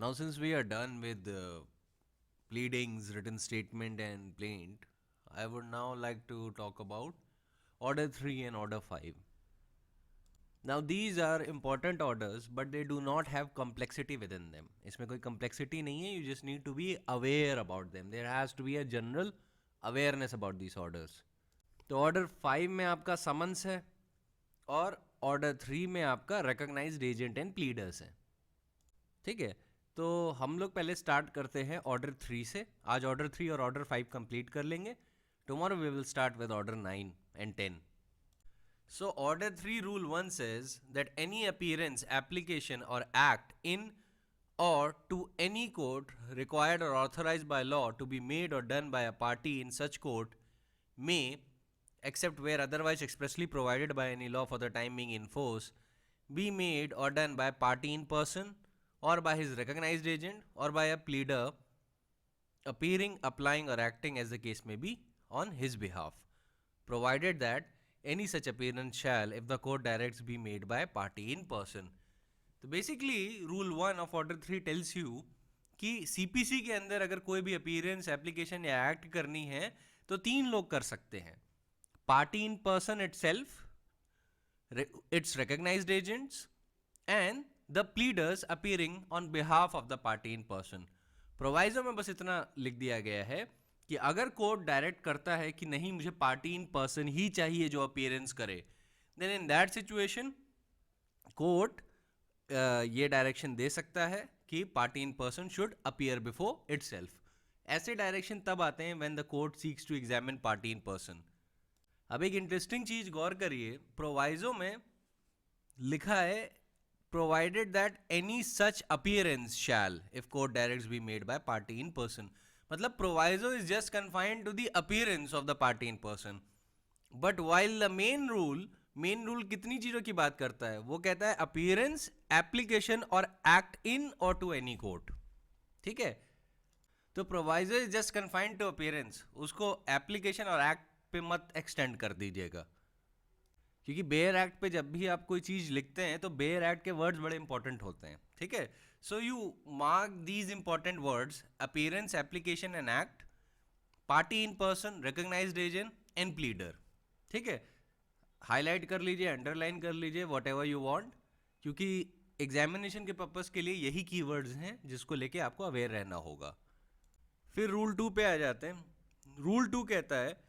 Now, since we are done with pleadings, written statement, and plaint, I would now like to talk about Order 3 and Order 5. Now, these are important orders, but they do not have complexity within them. इसमें कोई complexity नहीं है. You just need to be aware about them. There has to be a general awareness about these orders. तो Order 5 में आपका summons है और Order 3 में आपका recognized agent and pleaders है. ठीक है, तो हम लोग पहले स्टार्ट करते हैं ऑर्डर 3 से. आज ऑर्डर 3 और ऑर्डर 5 कंप्लीट कर लेंगे. Tomorrow we will start with order 9 and 10. So order 3 rule 1 says that any appearance, application or act in or to any court required or authorized by law to be made or done by a party in such court may, except where otherwise expressly provided by any law for the time being in force, be made or done by a party in person or by his recognized agent or by a pleader appearing, applying or acting as the case may be on his behalf, provided that any such appearance shall, if the court directs, be made by a party in person. तो basically rule 1 of order 3 tells you कि CPC के अंदर अगर कोई भी appearance, application या act करनी है तो 3 लोग कर सकते हैं. Party in person itself, its recognized agents and the pleaders appearing on behalf of the party in person. Proviso में बस इतना लिख दिया गया है कि अगर कोर्ट डायरेक्ट करता है कि नहीं मुझे पार्टी इन पर्सन ही चाहिए जो अपीयरेंस करे, then in that situation court ये डायरेक्शन दे सकता है कि party in person should appear before itself. ऐसे डायरेक्शन तब आते हैं when the court seeks to examine party in person. अब एक इंटरेस्टिंग चीज गौर करिए, प्रोवाइजो में लिखा है provided that any such appearance shall, if court directs, be made by party in person. मतलब proviso is just confined to the appearance of the party in person. But while the main rule कितनी चीजों की बात करता है? वो कहता है appearance, application और act in or to any court. ठीक है, तो proviso is just confined to appearance. उसको application और act पे मत extend कर दीजिएगा, क्योंकि बेयर एक्ट पे जब भी आप कोई चीज लिखते हैं तो बेयर एक्ट के वर्ड्स बड़े इंपॉर्टेंट होते हैं. ठीक है, so you mark these important words: appearance, application and act, party in person, recognised agent and pleader. ठीक है, हाईलाइट कर लीजिए, अंडरलाइन कर लीजिए, वॉट एवर यू वॉन्ट, क्योंकि एग्जामिनेशन के पर्पज के लिए यही कीवर्ड्स हैं जिसको लेके आपको अवेयर रहना होगा. फिर रूल 2 पे आ जाते हैं. रूल 2 कहता है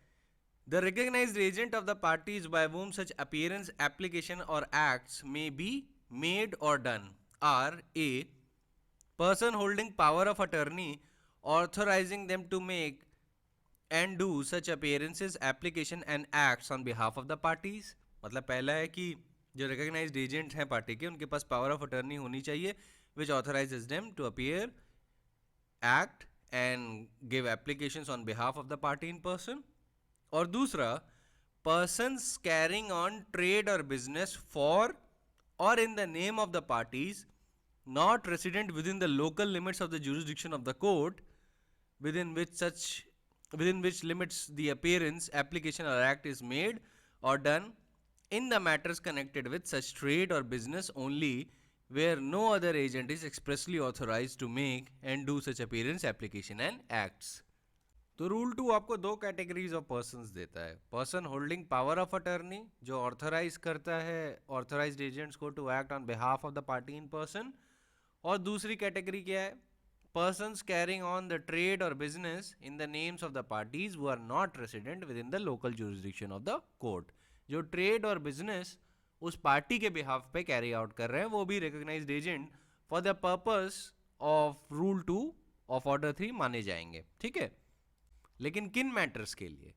the recognized agent of the parties by whom such appearance, application or acts may be made or done are: a person holding power of attorney authorizing them to make and do such appearances, application and acts on behalf of the parties. मतलब पहला है कि जो recognized agent हैं party के, उनके पास power of attorney होनी चाहिए which authorizes them to appear, act and give applications on behalf of the party in person. और दूसरा, persons carrying on trade or business for or in the name of the parties not resident within the local limits of the jurisdiction of the court within which limits the appearance, application or act is made or done in the matters connected with such trade or business only where no other agent is expressly authorized to make and do such appearance, application and acts. तो rule 2 आपको 2 categories of persons देता है: person holding power of attorney, जो authorise करता है authorised agents को to act on behalf of the party in person, और दूसरी कैटेगरी क्या है? Persons carrying on the trade और business in the names of the parties who are not resident within the local jurisdiction of the court. जो trade और business उस party के behalf पे कैरी आउट कर रहे हैं वो भी recognised agent for the purpose of rule 2 of order 3 माने जाएंगे. ठीक है, लेकिन किन मैटर्स के लिए?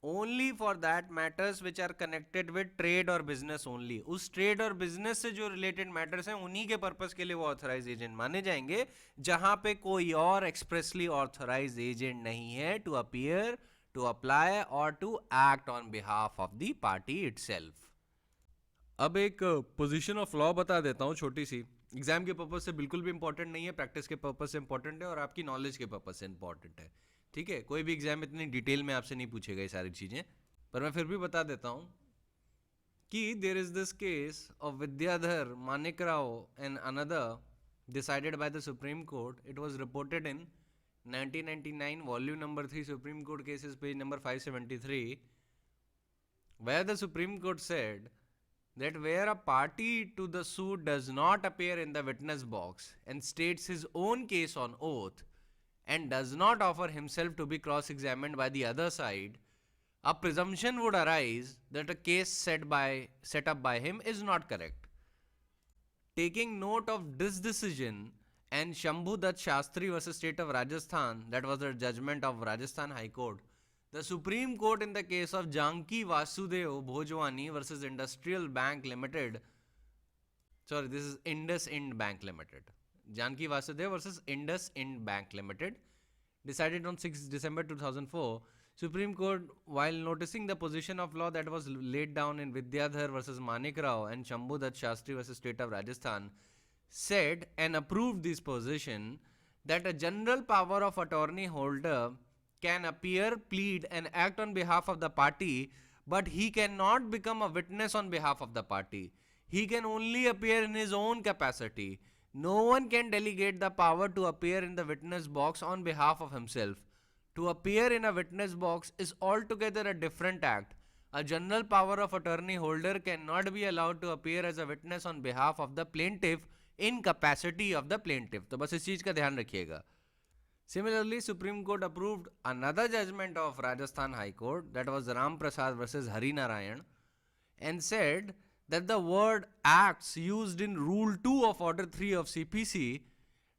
Only for that matters which are connected with trade और बिजनेस ओनली. उस ट्रेड और बिजनेस से जो रिलेटेड मैटर्स हैं उन्हीं के पर्पस के लिए वो ऑथराइज एजेंट माने जाएंगे, जहां पे कोई और एक्सप्रेसली ऑथराइज एजेंट नहीं है टू अपीयर, टू अप्लाई और to act on behalf of the party itself. अब एक पोजीशन ऑफ लॉ बता देता हूं छोटी सी. एग्जाम के पर्पज से बिल्कुल भी इंपॉर्टेंट नहीं है, प्रैक्टिस के पर्पज से इंपॉर्टेंट है और आपकी नॉलेज के पर्पज से इंपॉर्टेंट है. ठीक है, कोई भी एग्जाम इतनी डिटेल में आपसे नहीं पूछेगा ये सारी चीजें, पर मैं फिर भी बता देता हूं कि there is this case of Vidyadhar, Manik Rao and another decided by the Supreme Court. It was reported in 1999, volume number 3, Supreme Court cases, page number 573, where the Supreme Court said that where a party to the suit does not appear in the witness box and states his own case on oath and does not offer himself to be cross-examined by the other side, a presumption would arise that a case set up by him is not correct. Taking note of this decision and Shambhu Dutt Shastri versus State of Rajasthan, that was the judgment of Rajasthan High Court, the Supreme Court in the case of Janki Vasudev Bhojwani versus Industrial Bank Limited, sorry, this is IndusInd Bank Limited, Janki Vasudev versus IndusInd Bank Limited, decided on 6 December 2004, Supreme Court, while noticing the position of law that was laid down in Vidyadhar versus Manik Rao and Shambhu Dutt Shastri versus State of Rajasthan, said and approved this position that a general power of attorney holder can appear, plead and act on behalf of the party, but he cannot become a witness on behalf of the party. He can only appear in his own capacity. No one can delegate the power to appear in the witness box on behalf of himself. To appear in a witness box is altogether a different act. A general power of attorney holder cannot be allowed to appear as a witness on behalf of the plaintiff in capacity of the plaintiff. तो बस इस चीज का ध्यान रखिएगा. Similarly, Supreme Court approved another judgment of Rajasthan High Court, that was Ram Prasad versus Hari Narayan, and said that the word acts used in Rule 2 of Order 3 of CPC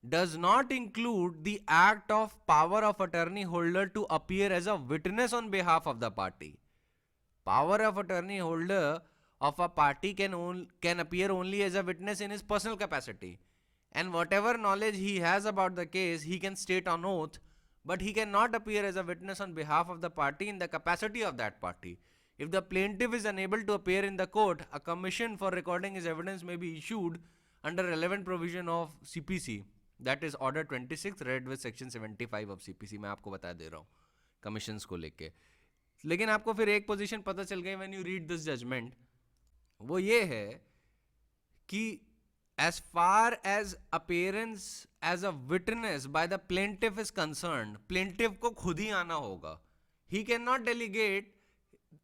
does not include the act of power of attorney holder to appear as a witness on behalf of the party. Power of attorney holder of a party can appear only as a witness in his personal capacity, and whatever knowledge he has about the case he can state on oath, but he cannot appear as a witness on behalf of the party in the capacity of that party. If the plaintiff is unable to appear in the court, a commission for recording his evidence may be issued under relevant provision of CPC. That is Order 26 read with Section 75 of CPC. मैं आपको बता दे रहा हूँ commissions को लेके. लेकिन आपको फिर एक पोजीशन पता चल गई when you read this judgment, वो ये है कि as far as appearance as a witness by the plaintiff is concerned, plaintiff को खुद ही आना होगा. He cannot delegate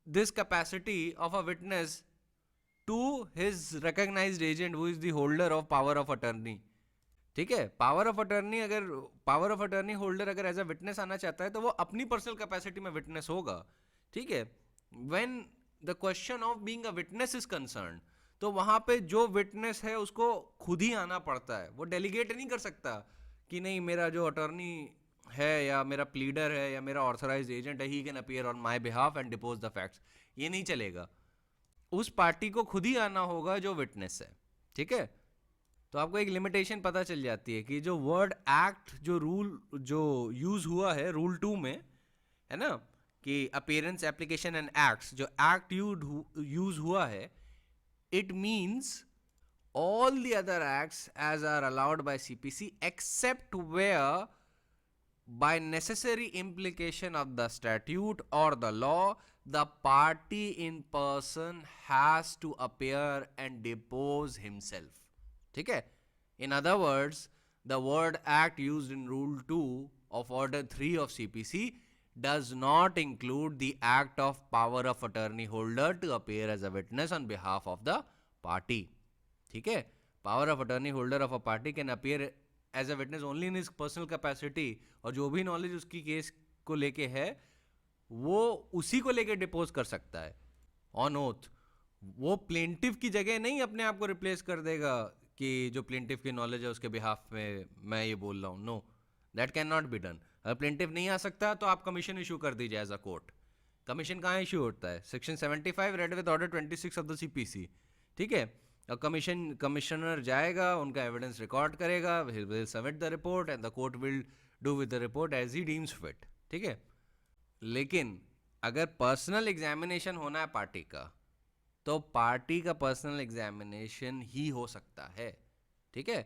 this capacity of a witness to his recognized agent who is the holder of power of attorney. ठीक है, power of attorney holder अगर as a witness आना चाहता है तो वो अपनी पर्सनल कैपेसिटी में विटनेस होगा. ठीक है, when the question of being a witness is concern, तो वहां पे जो विटनेस है उसको खुद ही आना पड़ता है. वो डेलीगेट नहीं कर सकता कि नहीं मेरा जो अटर्नी है या मेरा प्लीडर है या मेरा ऑथराइज्ड एजेंट है, he can appear on my behalf and depots the facts. ये नहीं चलेगा. उस पार्टी को खुद ही आना होगा जो विटनेस है. ठीक है, तो आपको एक लिमिटेशन पता चल जाती है कि जो वर्ड एक्ट जो रूल जो यूज हुआ है रूल 2 में, है ना, कि अपीयरेंस एप्लीकेशन एंड एक्ट्स, जो एक्ट यूज हुआ है, it means all the other acts as are allowed by CPC except where by necessary implication of the statute or the law the party in person has to appear and depose himself. ठीक है, in other words the word act used in rule 2 of order 3 of CPC does not include the act of power of attorney holder to appear as a witness on behalf of the party. ठीक है, power of attorney holder of a party can appear as a witness only in his personal capacity, और जो भी knowledge उसकी case को लेके है वो उसी को लेके डिपोज कर सकता है ऑन ओथ. वो प्लेंटिफ की जगह नहीं अपने आप को रिप्लेस कर देगा कि जो प्लेंटिफ की नॉलेज है उसके बिहाफ में मैं ये बोल रहा हूँ. No, that can not be done. अगर प्लेंटिफ नहीं आ सकता तो आप कमीशन इशू कर दीजिए एज अ कोर्ट. कमीशन कहाँ इशू होता है? Section 75 read with order 26 of the CPC. ठीक है, कमिश्नर जाएगा, उनका एविडेंस रिकॉर्ड करेगा, he will submit the report and the court will do with the report as he deems fit. ठीक है, लेकिन अगर पर्सनल एग्जामिनेशन होना है पार्टी का तो पार्टी का पर्सनल एग्जामिनेशन ही हो सकता है. ठीक है,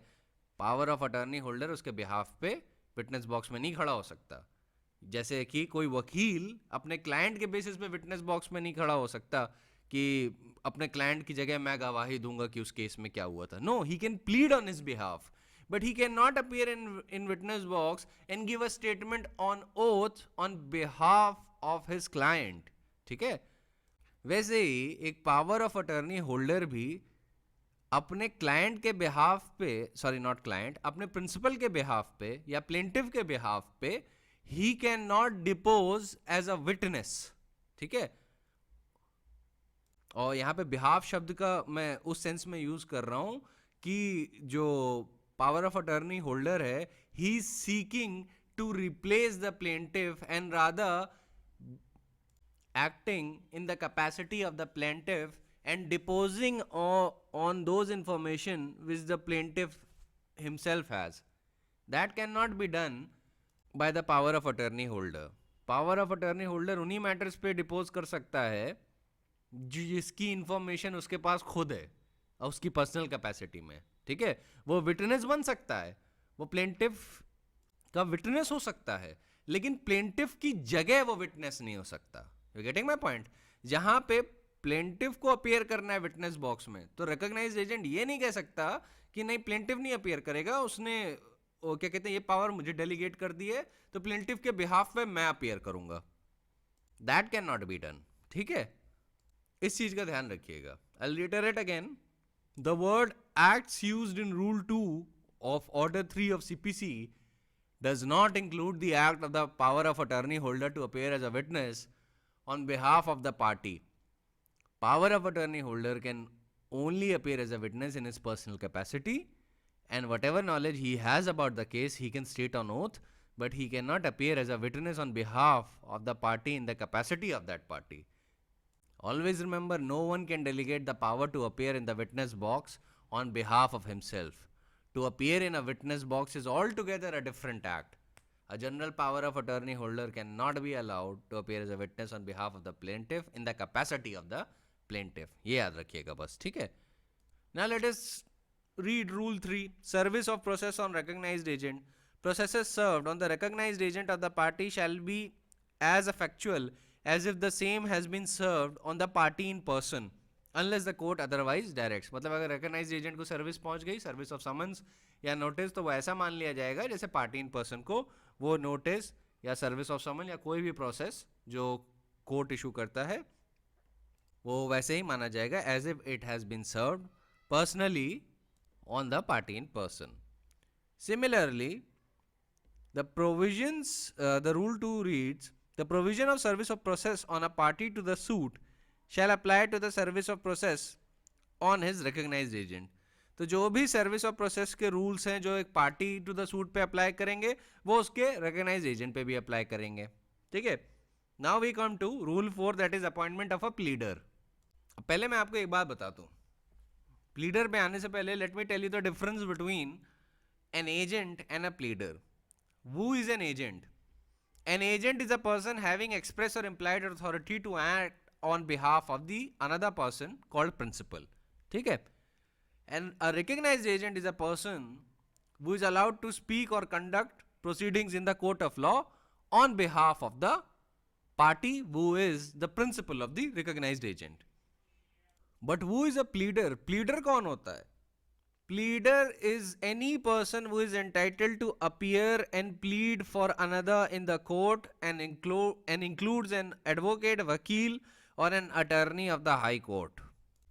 पावर ऑफ अटर्नी होल्डर उसके बिहाफ पे विटनेस बॉक्स में नहीं खड़ा हो सकता. जैसे कि कोई वकील अपने क्लाइंट के बेसिस पे विटनेस बॉक्स में नहीं खड़ा हो सकता कि अपने क्लाइंट की जगह मैं गवाही दूंगा कि उस केस में क्या हुआ था. No, he can plead on his behalf, but he cannot appear in witness box and give a statement on oath on behalf of his client. ठीक है, वैसे ही एक पावर ऑफ अटर्नी होल्डर भी अपने क्लाइंट के बिहाफ पे, sorry not client, अपने principal के बिहाफ पे या प्लेंटिव के बिहाफ पे he can not depose as a witness. ठीक है, और यहां पे बिहाफ शब्द का मैं उस सेंस में यूज कर रहा हूं कि जो पावर ऑफ अटर्नी होल्डर है, he is seeking to replace the plaintiff and rather acting in the capacity of the plaintiff and deposing on those information which the plaintiff himself has. That cannot be done by the power of attorney holder. Power of attorney holder उन्हीं matters पे depots कर सकता है जिसकी information उसके पास खुद है और उसकी पर्सनल कैपेसिटी में. ठीक है, वो विटनेस बन सकता है, वो प्लेंटिफ का विटनेस हो सकता है, लेकिन प्लेंटिफ की जगह वो विटनेस नहीं हो सकता. You getting my point? जहां पे प्लेंटिफ को अपीयर करना है विटनेस बॉक्स में, तो रिकॉग्नाइज्ड एजेंट ये नहीं कह सकता कि नहीं प्लेंटिफ नहीं अपीयर करेगा, उसने क्या कहते हैं ये पावर मुझे डेलीगेट कर दी है, तो प्लेंटिफ के बिहाफ पे मैं अपीयर करूंगा. That can not be done. ठीक है, इस चीज का ध्यान रखिएगा. I reiterate again, the word acts used in rule 2 of order 3 of CPC does not include the act of the power of attorney holder to appear as a witness on behalf of the party. Power of attorney holder can only appear as a witness in his personal capacity, and whatever knowledge he has about the case he can state on oath, but he cannot appear as a witness on behalf of the party in the capacity of that party. Always remember, no one can delegate the power to appear in the witness box on behalf of himself. To appear in a witness box is altogether a different act. A general power of attorney holder cannot be allowed to appear as a witness on behalf of the plaintiff in the capacity of the plaintiff. ये याद रखिएगा बस. ठीक है, now let us read rule 3, service of process on recognized agent. Processes served on the recognized agent of the party shall be as effectual as if the same has been served on the party in person, unless the court otherwise directs. मतलब अगर recognized agent को service पहुंच गई, service of summons या notice, तो वो ऐसा मान लिया जाएगा जैसे पार्टी इन पर्सन को वो नोटिस या सर्विस ऑफ समन या कोई भी प्रोसेस जो कोर्ट इशू करता है वो वैसे ही माना जाएगा as if it has been served personally on the party in person. Similarly the provisions, the rule 2 reads, the provision of service of process on a party to the suit shall apply to the service of process on his recognized agent. तो जो भी service of process के rules हैं जो एक party to the suit पे apply करेंगे वो उसके रिकॉग्नाइज्ड एजेंट पे भी अप्लाई करेंगे. ठीक है, now we come to rule 4, that is appointment of a pleader. पहले मैं आपको एक बात बताता हूँ, प्लीडर पे आने से पहले let me tell you the difference between an agent and a pleader. Who is an agent? An agent is a person having express और implied authority to act on behalf of the another person called principal. ठीक है, and a recognized agent is a person who is allowed to speak or conduct proceedings in the court of law on behalf of the party who is the principal of the recognized agent. But who is a pleader? Pleader कौन होता है? Pleader is any person who is entitled to appear and plead for another in the court and includes an advocate, vakil or an attorney of the high court.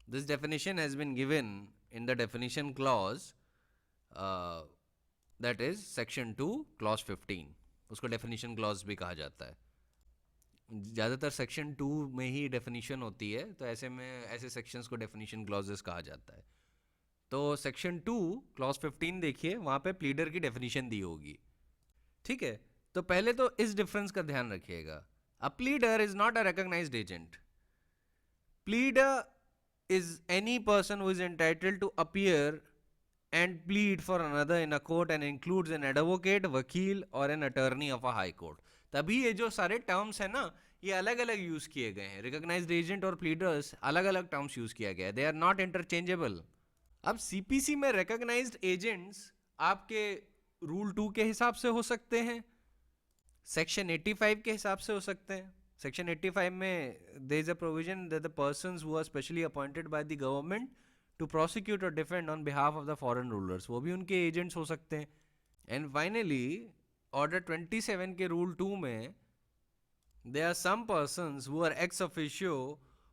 This definition has been given in the definition clause, that is section 2 clause 15. उसको definition clause भी कहा जाता है. ज़्यादातर section 2 में ही definition होती है, तो ऐसे में ऐसे sections को definition clauses कहा जाता है. तो section 2 clause 15 देखिए, वहाँ पे pleader की definition दी होगी. ठीक है, तो पहले तो इस difference का ध्यान रखिएगा. A pleader is not a recognized agent. Pleader is any person who is entitled to appear and plead for another in a court and includes an advocate, vakil or an attorney of a high court. तभी ये जो सारे terms है ना, ये अलग अलग use किए गए हैं. रिकॉग्नाइज्ड एजेंट और प्लीडर्स अलग अलग टर्म्स यूज किया गया है, दे आर नॉट इंटरचेंजेबल. अब सीपीसी में रिकॉग्नाइज्ड एजेंट्स आपके रूल 2 के हिसाब से हो सकते हैं, सेक्शन 85 के हिसाब से हो सकते हैं. सेक्शन 85 में there is a provision that the persons who are specially appointed by the government to prosecute or defend on behalf of the foreign rulers. वो भी उनके agents हो सकते हैं. And finally, Order 27 के Rule 2 में there are some persons who are ex officio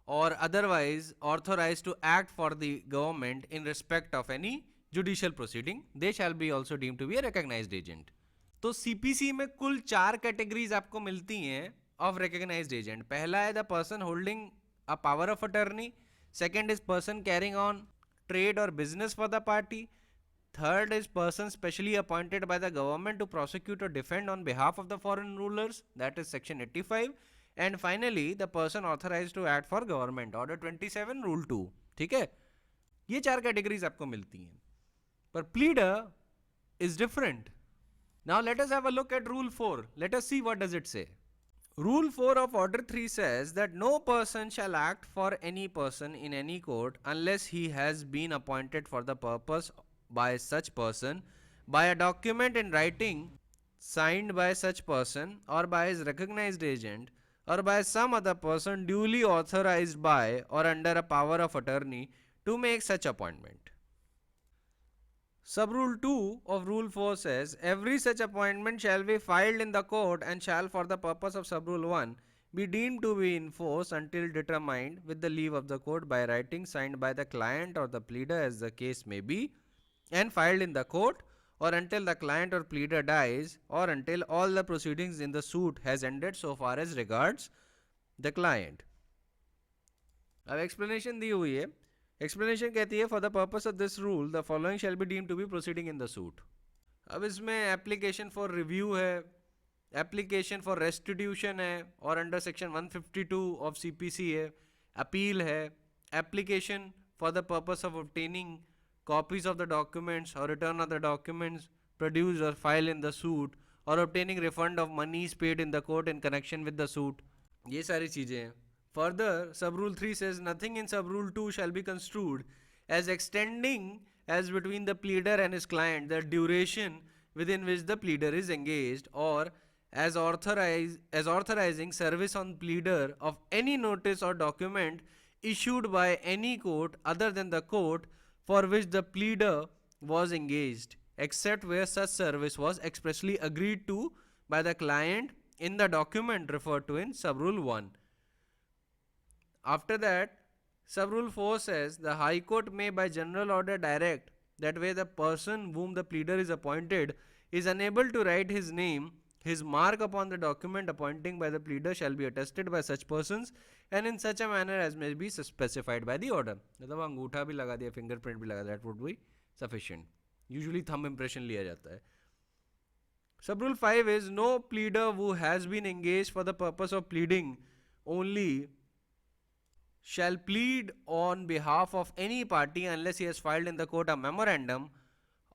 or otherwise authorized to act for the government in respect of any judicial proceeding. They shall be also deemed to be a recognized agent. तो CPC में कुल 4 categories आपको मिलती हैं of recognised agent. पहला है the person holding a power of attorney. Second is person carrying on trade और business for the party. Third is person specially appointed by the government to prosecute or defend on behalf of the foreign rulers, that is section 85. And finally the person authorized to act for government, order 27 rule 2. ठीक है, ये 4 categories आपको मिलती हैं. पर pleader is different. Now let us have a look at rule 4. Let us see what does it say. Rule 4 of order 3 says that no person shall act for any person in any court unless he has been appointed for the purpose by such person by a document in writing signed by such person or by his recognized agent or by some other person duly authorized by or under a power of attorney to make such appointment. Subrule 2 of Rule 4 says every such appointment shall be filed in the court and shall for the purpose of Subrule 1 be deemed to be in force until determined with the leave of the court by writing signed by the client or the pleader as the case may be, and filed in the court, or until the client or pleader dies, or until all the proceedings in the suit has ended so far as regards the client. अब explanation दी हुई है. Explanation कहती है for the purpose of this rule the following shall be deemed to be proceeding in the suit. अब इसमें application for review है, application for restitution है, और under section 152 of CPC है, appeal है, application for the purpose of obtaining copies of the documents or return of the documents produced or filed in the suit or obtaining refund of monies paid in the court in connection with the suit. ये सारी चीजें हैं. Further, subrule 3 says nothing in subrule 2 shall be construed as extending as between the pleader and his client the duration within which the pleader is engaged, or as authorizing service on pleader of any notice or document issued by any court other than the court for which the pleader was engaged, except where such service was expressly agreed to by the client in the document referred to in subrule 1. After that, subrule 4 says the High Court may by general order direct that where the person whom the pleader is appointed is unable to write his name, his mark upon the document appointing by the pleader shall be attested by such persons and in such a manner as may be specified by the order. मतलब अंगूठा भी लगा दिया, fingerprint भी लगा दिया, that would be sufficient. Usually thumb impression लिया जाता है. Subrule 5 is no pleader who has been engaged for the purpose of pleading only shall plead on behalf of any party unless he has filed in the court a memorandum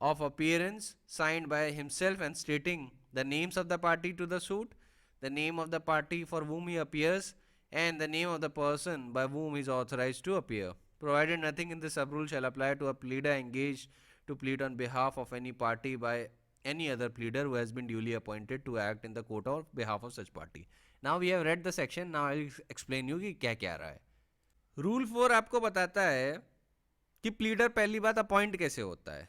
of appearance signed by himself and stating the names of the party to the suit, the name of the party for whom he appears, and the name of the person by whom he is authorized to appear, provided nothing in this subrule shall apply to a pleader engaged to plead on behalf of any party by any other pleader who has been duly appointed to act in the court on behalf of such party. Now we have read the section, now I will explain you कि क्या क्या रहा है. Rule 4 आपको बताता है कि pleader पहली बात appoint कैसे होता है.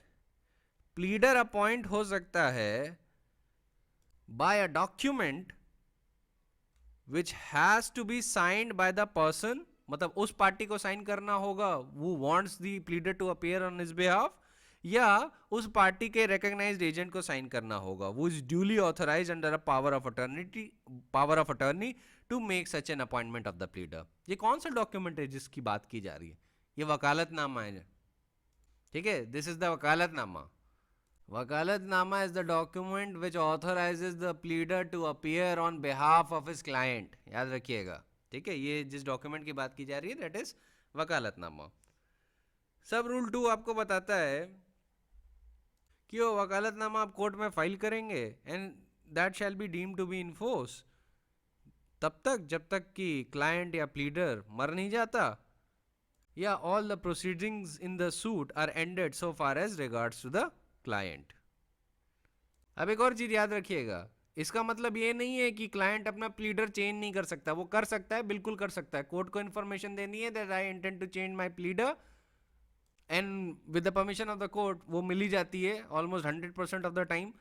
Pleader appoint हो सकता है by a document which has to be signed by the person, मतलब उस पार्टी को साइन करना होगा who wants the pleader to appear on his behalf, या उस पार्टी के recognized agent को साइन करना होगा who is duly authorized under a power of attorney to make such an appointment of the pleader. ये कौन सा डॉक्यूमेंट है जिसकी बात की जा रही है? ये वकालतनामा है. ठीक है, this is the vakalatnama. Vakalatnama is the document which authorizes the pleader to appear on behalf of his client. याद रखिएगा. ठीक है, ये जिस डॉक्यूमेंट की बात की जा रही है that is वकालतनामा. सब रूल 2 आपको बताता है कि वो वकालतनामा आप कोर्ट में फाइल करेंगे and that shall be deemed to be in force तब तक जब तक कि क्लाइंट या प्लीडर मर नहीं जाता या all the proceedings in the suit are ended so far as regards to the client. अब एक और चीज याद रखिएगा, इसका मतलब ये नहीं है कि क्लाइंट अपना प्लीडर चेंज नहीं कर सकता. वो कर सकता है, बिल्कुल कर सकता है. कोर्ट को इन्फॉर्मेशन देनी है that I intend to change my pleader and with the permission of the court वो मिल ही जाती है ऑलमोस्ट 100% ऑफ द टाइम।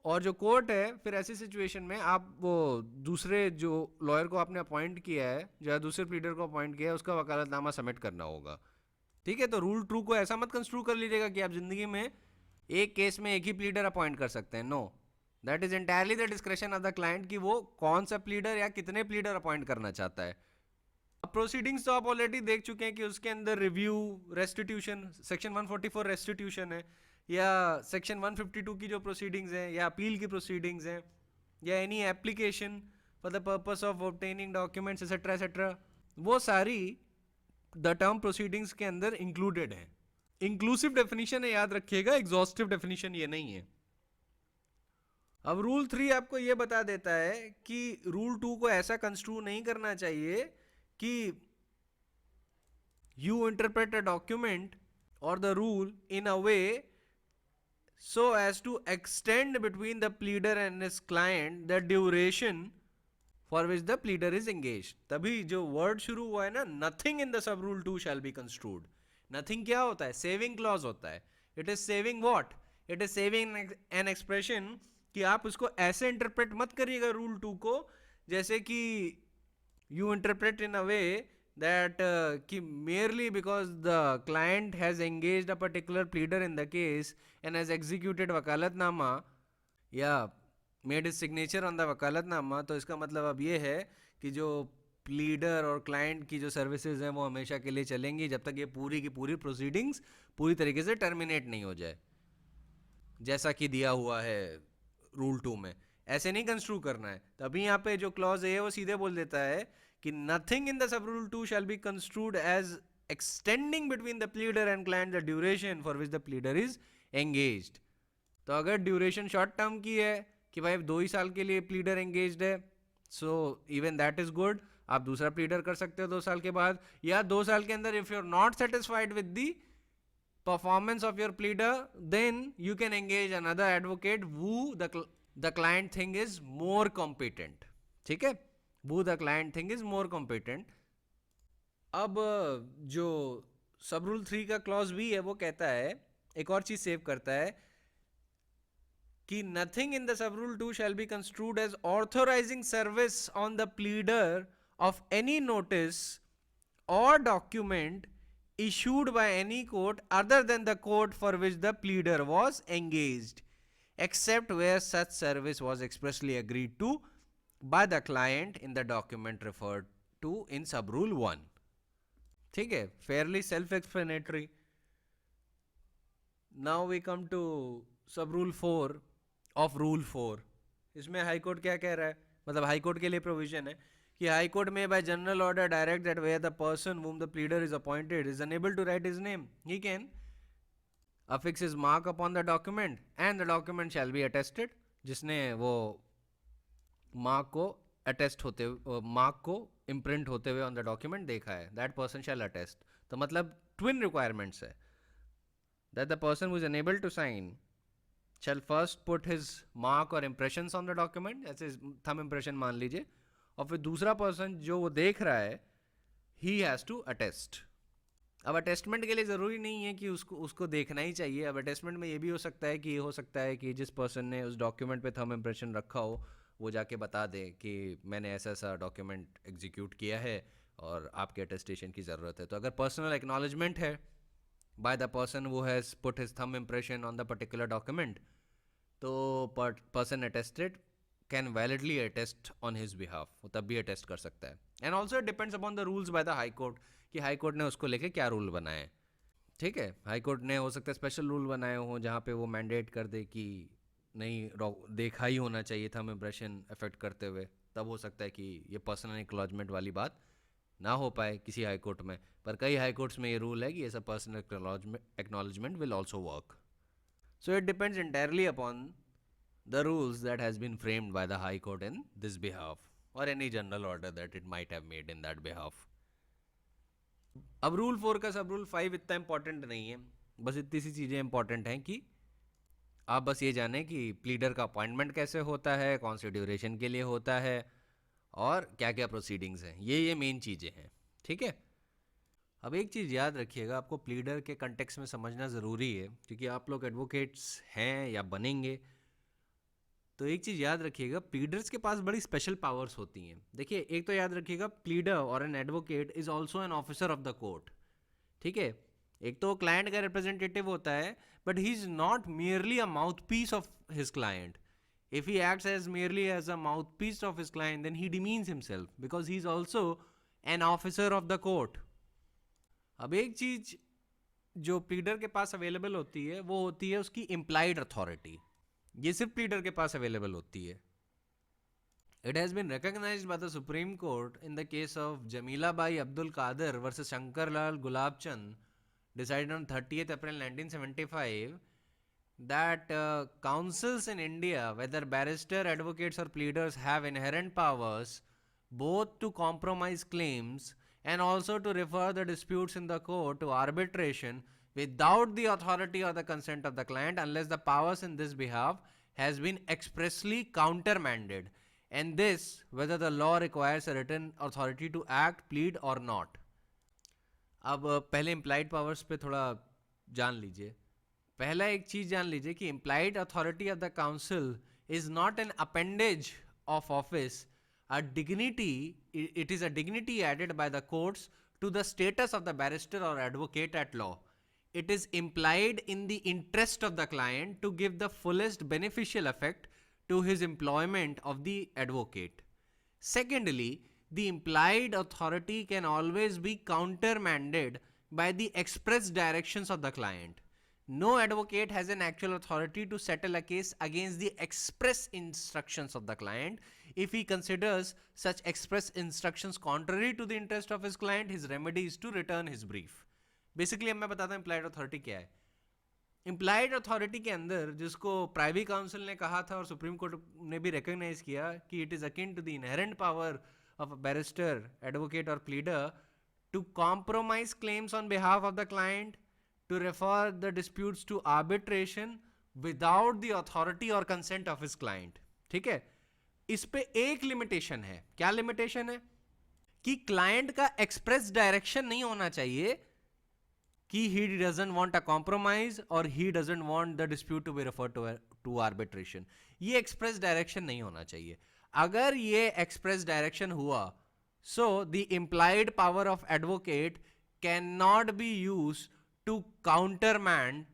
और जो कोर्ट है फिर ऐसी सिचुएशन में आप वो दूसरे जो लॉयर को आपने अपॉइंट किया है, या दूसरे प्लीडर को अपॉइंट किया है, उसका वकालतनामा सबमिट करना होगा। ठीक है, तो रूल 2 को ऐसा मत कंस्ट्रू कर लीजिएगा कि आप जिंदगी में एक केस में एक ही प्लीडर अपॉइंट कर सकते हैं। No, that is entirely the description of the client कि वो कौन सा प्लीडर या कितने प्लीडर अपॉइंट करना चाहता है। प्रोसीडिंग्स तो आप ऑलरेडी देख चुके हैं कि उसके अंदर रिव्यू, रेस्टिट्यूशन, सेक्शन 144 रेस्टिट्यूशन है, या सेक्शन 152 की जो प्रोसीडिंग्स हैं, या अपील की प्रोसीडिंग्स हैं, या any application for the purpose of obtaining documents etcetera etcetera, वो सारी द टर्म प्रोसीडिंग्स के अंदर इंक्लूडेड है। इंक्लूसिव डेफिनेशन है, याद रखिएगा, एग्जॉस्टिव डेफिनेशन ये नहीं है। अब रूल 3 आपको ये बता देता है कि रूल 2 को ऐसा कंस्ट्रू नहीं करना चाहिए कि you interpret a document or the rule in a way so as to extend between the pleader and his client the duration for which the pleader is engaged। तभी जो वर्ड शुरू हुआ है ना, nothing in the sub rule 2 shall be construed। nothing क्या होता है? saving clause होता है। it is saving what? it is saving an expression कि आप उसको ऐसे इंटरप्रेट मत करिएगा रूल 2 को जैसे कि you interpret in a way that कि merely because the client has engaged a particular pleader in the case and has executed वकालतनामा या made his signature on the वकालतनामा, तो इसका मतलब अब ये है कि जो प्लीडर और क्लाइंट की जो सर्विसेज हैं वो हमेशा के लिए चलेंगी जब तक ये पूरी की पूरी प्रोसीडिंग्स पूरी तरीके से टर्मिनेट नहीं हो जाए, जैसा कि दिया हुआ है रूल 2 में। ऐसे नहीं कंस्ट्रू करना है। तभी यहाँ पे जो क्लॉज है वो सीधे बोल देता है कि nothing in the sub rule 2 shall be construed as extending between the pleader and client the duration for which the pleader is engaged. तो अगर ड्यूरेशन शॉर्ट टर्म की है कि भाई 2 ही साल के लिए प्लीडर एंगेज्ड है, so even that is good, आप दूसरा प्लीडर कर सकते हो 2 साल के बाद, या 2 साल के अंदर if you are not satisfied with the performance of your pleader, then you can engage another advocate who the client think is more competent। ठीक है, who the client think is more competent। अब जो सब rule 3 का clause भी है वो कहता है, एक और चीज सेव करता है कि nothing in the sub rule 2 shall be construed as authorizing service on the pleader of any notice or document issued by any court other than the court for which the pleader was engaged, except where such service was expressly agreed to by the client in the document referred to in sub rule 1। ठीक है, fairly self-explanatory। Now we come to sub rule 4 of rule 4। इसमें high court क्या कह रहा है, मतलब high court के लिए प्रोविजन है कि हाई कोर्ट में by general order direct that where the person whom the pleader is appointed is unable to write his name, he can affix his mark upon the document and the document shall be attested। जिसने वो mark को attest होते हुए, mark को imprint होते हुए on the document देखा है, दैट पर्सन शैल अटेस्ट। तो मतलब ट्विन रिक्वायरमेंट्स है, that the person who is unable to sign shall first put his mark or impressions on the document, ऐसे थंब इम्प्रेशन मान लीजिए, और फिर दूसरा पर्सन जो वो देख रहा है he has to attest। अब अटेस्टमेंट के लिए ज़रूरी नहीं है कि उसको देखना ही चाहिए। अब अटेस्टमेंट में ये भी हो सकता है कि ये हो सकता है कि जिस पर्सन ने उस डॉक्यूमेंट पे थंब इम्प्रेशन रखा हो वो जाके बता दे कि मैंने ऐसा ऐसा डॉक्यूमेंट एग्जीक्यूट किया है और आपके अटेस्टेशन की ज़रूरत है। तो अगर पर्सनल एक्नॉलेजमेंट है by the person who has put his thumb impression on the particular document, तो person attested can validly attest on his behalf, वो तब भी attest कर सकता है। and also it depends upon the rules by the high court कि high court ने उसको लेके क्या रूल बनाए। ठीक है, हाई कोर्ट ने हो सकता है स्पेशल रूल बनाए हो जहाँ पे वो मैंडेट कर दे कि नहीं देखा ही होना चाहिए थंब इम्प्रेशन अफेक्ट करते हुए, तब हो सकता है कि ये पर्सनल एक्नॉलेजमेंट वाली बात ना हो पाए किसी हाई कोर्ट में। पर कई हाई कोर्ट्स में ये रूल है कि ये सब personal acknowledgement will also work. So it depends entirely upon the rules that has been framed by the high court in this behalf और any general order that it might have made in that behalf. अब rule 4 का सब rule 5 इतना important नहीं है, बस इतनी सी चीज़ें इंपॉर्टेंट हैं कि आप बस ये जानें कि प्लीडर का अपॉइंटमेंट कैसे होता है, कौन सी ड्यूरेशन के लिए होता है और क्या क्या प्रोसीडिंग्स हैं, ये मेन चीज़ें हैं। ठीक है, अब एक चीज़ याद रखिएगा, आपको प्लीडर के कंटेक्स्ट में समझना ज़रूरी है, क्योंकि आप लोग एडवोकेट्स हैं या बनेंगे। तो एक चीज़ याद रखिएगा, प्लीडर्स के पास बड़ी स्पेशल पावर्स होती हैं। देखिए, एक तो याद रखिएगा, प्लीडर और an advocate is also an officer of the court. ठीक है, एक तो क्लाइंट का रिप्रेजेंटेटिव होता है, but he is not merely a mouthpiece of his client. If he acts as merely as a mouthpiece of his client, then he demeans himself because he is also an officer of the court. अब एक चीज जो pleader के पास available होती है वो होती है उसकी implied authority. ये सिर्फ प्लीडर के पास अवेलेबल होती है. It has been recognized by the Supreme Court in the case of Jamila Bai Abdul Qadir versus Shankar Lal Gulab Chand, decided on 30th April 1975, that counsels in India, whether barrister, advocates, or pleaders, have inherent powers both to compromise claims and also to refer the disputes in the court to arbitration without the authority or the consent of the client, unless the powers in this behalf has been expressly countermanded, and this whether the law requires a written authority to act, plead or not. अब पहले implied powers पे थोड़ा जान लीजिए. पहला एक चीज जान लीजिए कि implied authority of the council is not an appendage of office, a dignity. It is a dignity added by the courts to the status of the barrister or advocate at law. It is implied in the interest of the client to give the fullest beneficial effect to his employment of the advocate. Secondly, the implied authority can always be countermanded by the express directions of the client. No advocate has an actual authority to settle a case against the express instructions of the client. If he considers such express instructions contrary to the interest of his client, his remedy is to return his brief. Basically, मैं बताता हूँ implied authority क्या है. Implied authority के अंदर जिसको privy council ने कहा था और सुप्रीम कोर्ट ने भी रिकॉग्नाइज किया कि it is akin to the inherent power of a barrister, advocate or pleader to compromise claims on behalf of the client, to refer the disputes to arbitration without the authority or consent of his client. ठीक है, इस पे एक limitation है. क्या limitation है? कि client का एक्सप्रेस डायरेक्शन नहीं होना चाहिए कि he doesn't want a compromise or he doesn't want the dispute to be referred to arbitration. ये एक्सप्रेस डायरेक्शन नहीं होना चाहिए. अगर ये एक्सप्रेस डायरेक्शन हुआ, so the implied power of advocate cannot be used to countermand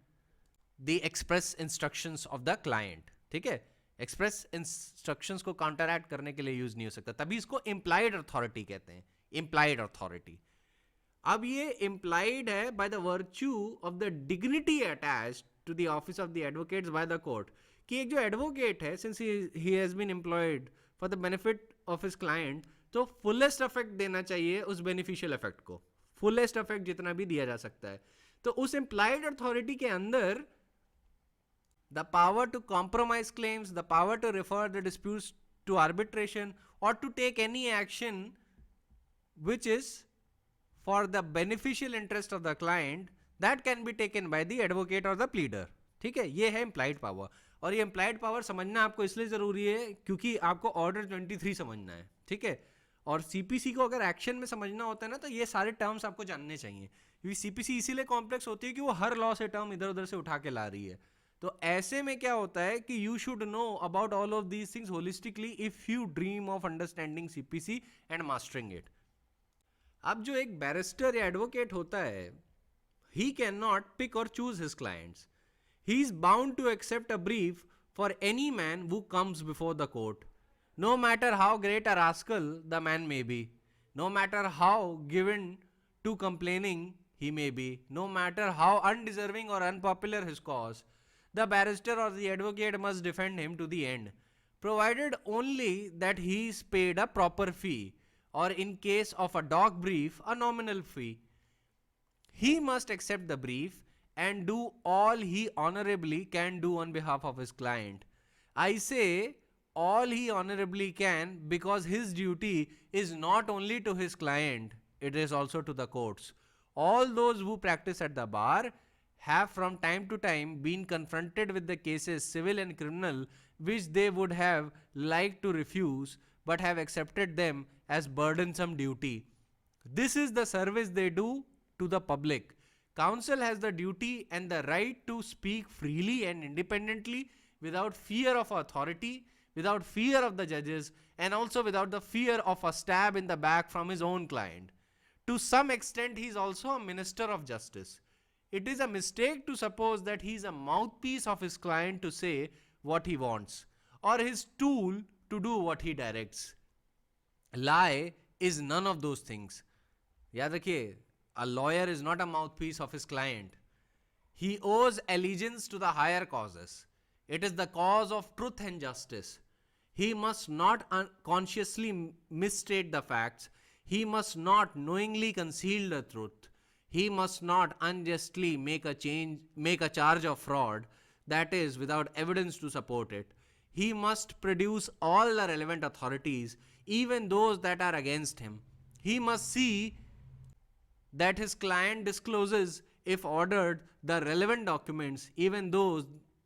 the express instructions of the client. ठीक है, express instructions को काउंटरैक्ट करने के लिए यूज नहीं हो सकता, तभी इसको इम्प्लाइड अथॉरिटी कहते हैं. Implied authority. अब ये इम्प्लाइड है by the virtue of the dignity attached to the office of the advocates by the court. कि एक जो एडवोकेट है, since he has been employed for the benefit of his client, तो fullest effect देना चाहिए उस beneficial effect को. Fullest effect जितना भी दिया जा सकता है. तो उस इम्प्लाइड अथॉरिटी के अंदर the power to compromise claims, the power to refer the disputes to arbitration, or to take any action which is for the beneficial interest of the client, that can be taken by the advocate or the pleader. ठीक है, ये है implied power. और ये implied power समझना आपको इसलिए ज़रूरी है क्योंकि आपको ऑर्डर 23 समझना है. ठीक है, और सीपीसी को अगर एक्शन में समझना होता है ना, तो ये सारे टर्म्स आपको जानने चाहिए, क्योंकि सीपीसी इसीलिए कॉम्प्लेक्स होती है कि वो हर लॉ से टर्म इधर उधर से उठा के ला रही है. तो ऐसे में क्या होता है कि you should know about all of these things holistically if you dream of understanding CPC and mastering it. अब जो एक बैरिस्टर या एडवोकेट होता है, ही कैन नॉट पिक और choose his clients. He is bound to accept a brief for any man who comes before the court, no matter how great a rascal the man may be, no matter how given to complaining he may be, no matter how undeserving or unpopular his cause. The barrister or the advocate must defend him to the end, provided only that he is paid a proper fee, or in case of a doc brief, a nominal fee. He must accept the brief and do all he honorably can do on behalf of his client. I say all he honorably can because his duty is not only to his client, it is also to the courts. All those who practice at the bar have from time to time been confronted with the cases, civil and criminal, which they would have liked to refuse but have accepted them as burdensome duty. This is the service they do to the public, counsel has the duty and the right to speak freely and independently without fear of authority, without fear of the judges, and also without the fear of a stab in the back from his own client. To some extent, he is also a minister of justice. It is a mistake to suppose that he is a mouthpiece of his client to say what he wants, or his tool to do what he directs. Lie is none of those things. याद रखिए, a lawyer is not a mouthpiece of his client. He owes allegiance to the higher causes. It is the cause of truth and justice. He must not consciously misstate the facts. He must not knowingly conceal the truth. He must not unjustly make a charge of fraud, that is, without evidence to support it. He must produce all the relevant authorities, even those that are against him. He must see that his client discloses, if ordered, the relevant documents, even those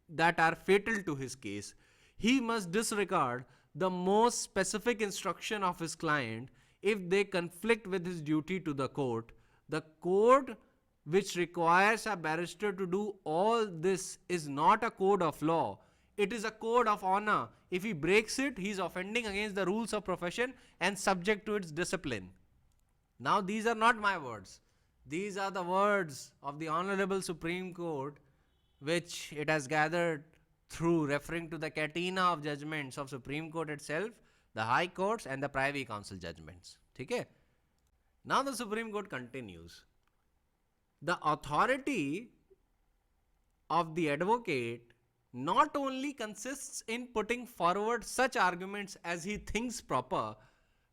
that are fatal to his case. He must disregard the most specific instruction of his client if they conflict with his duty to the court. The court which requires a barrister to do all this is not a code of law. It is a code of honor. If he breaks it, he is offending against the rules of profession and subject to its discipline. Now, these are not my words. These are the words of the Honorable Supreme Court, which it has gathered through referring to the catena of judgments of Supreme Court itself, the High Courts and the Privy Council judgments. Okay? Now the Supreme Court continues. The authority of the advocate not only consists in putting forward such arguments as he thinks proper,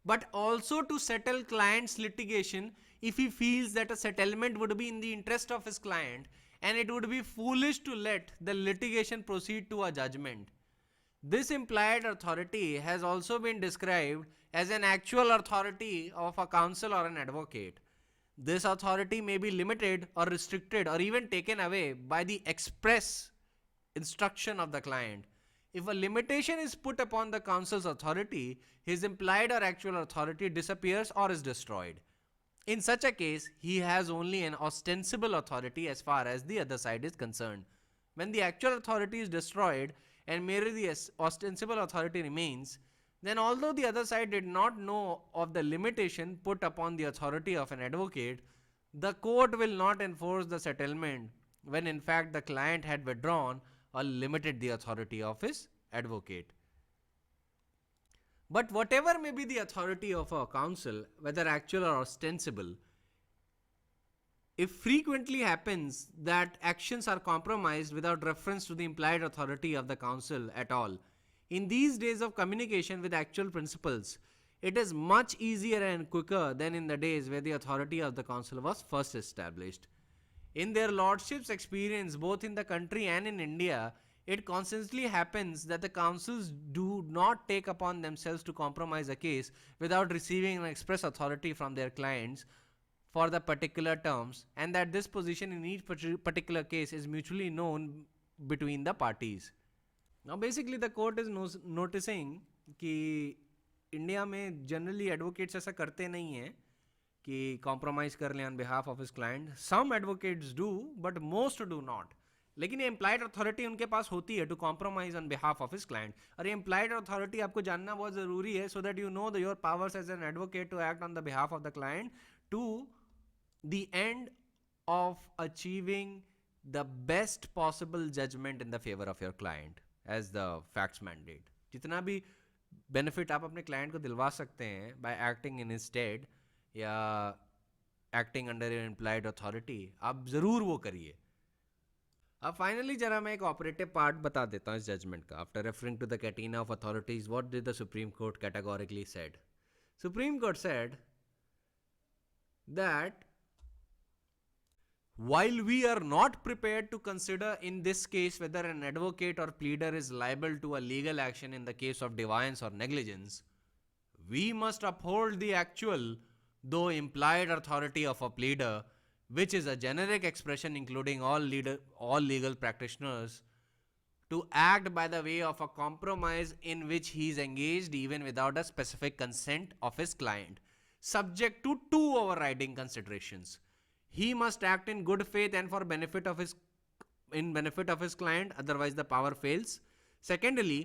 but also to settle client's litigation if he feels that a settlement would be in the interest of his client and it would be foolish to let the litigation proceed to a judgment. This implied authority has also been described as an actual authority of a counsel or an advocate. This authority may be limited or restricted or even taken away by the express instruction of the client. If a limitation is put upon the counsel's authority, his implied or actual authority disappears or is destroyed. In such a case, he has only an ostensible authority as far as the other side is concerned. When the actual authority is destroyed and merely the ostensible authority remains, then although the other side did not know of the limitation put upon the authority of an advocate, the court will not enforce the settlement when in fact the client had withdrawn or limited the authority of his advocate. But whatever may be the authority of a counsel, whether actual or ostensible, it frequently happens that actions are compromised without reference to the implied authority of the counsel at all. In these days of communication with actual principles, it is much easier and quicker than in the days where the authority of the counsel was first established. In their lordship's experience, both in the country and in India, it constantly happens that the counsels do not take upon themselves to compromise a case without receiving an express authority from their clients for the particular terms, and that this position in each particular case is mutually known between the parties. Now basically the court is noticing कि India में generally advocates ऐसा करते नहीं हैं कि compromise कर लें on behalf of his client. Some advocates do but most do not. लेकिन ये इम्प्लाइड अथॉरिटी उनके पास होती है to compromise on behalf of his client. और ये इम्प्लाइड अथॉरिटी आपको जानना बहुत ज़रूरी है so that you know your powers as an advocate to act on the behalf of the client to the end of achieving the best possible judgment in the favour of your client as the facts mandate. जितना भी benefit आप अपने client को दिलवा सकते हैं by acting in his stead या acting under your implied authority, आप ज़रूर वो करिए. अब फाइनली जरा मैं एक ऑपरेटिव पार्ट बता देता हूँ इस जजमेंट का. After referring to the catena of authorities, what did the supreme court categorically said? Supreme court said that while we are not prepared to consider in this case whether an advocate or pleader is liable to a legal action in the case of defiance or negligence, we must uphold the actual, though implied authority of a pleader, which is a generic expression including all legal practitioners, to act by the way of a compromise in which he is engaged even without a specific consent of his client, subject to two overriding considerations. he must act in good faith and for benefit of his client, otherwise the power fails. Secondly,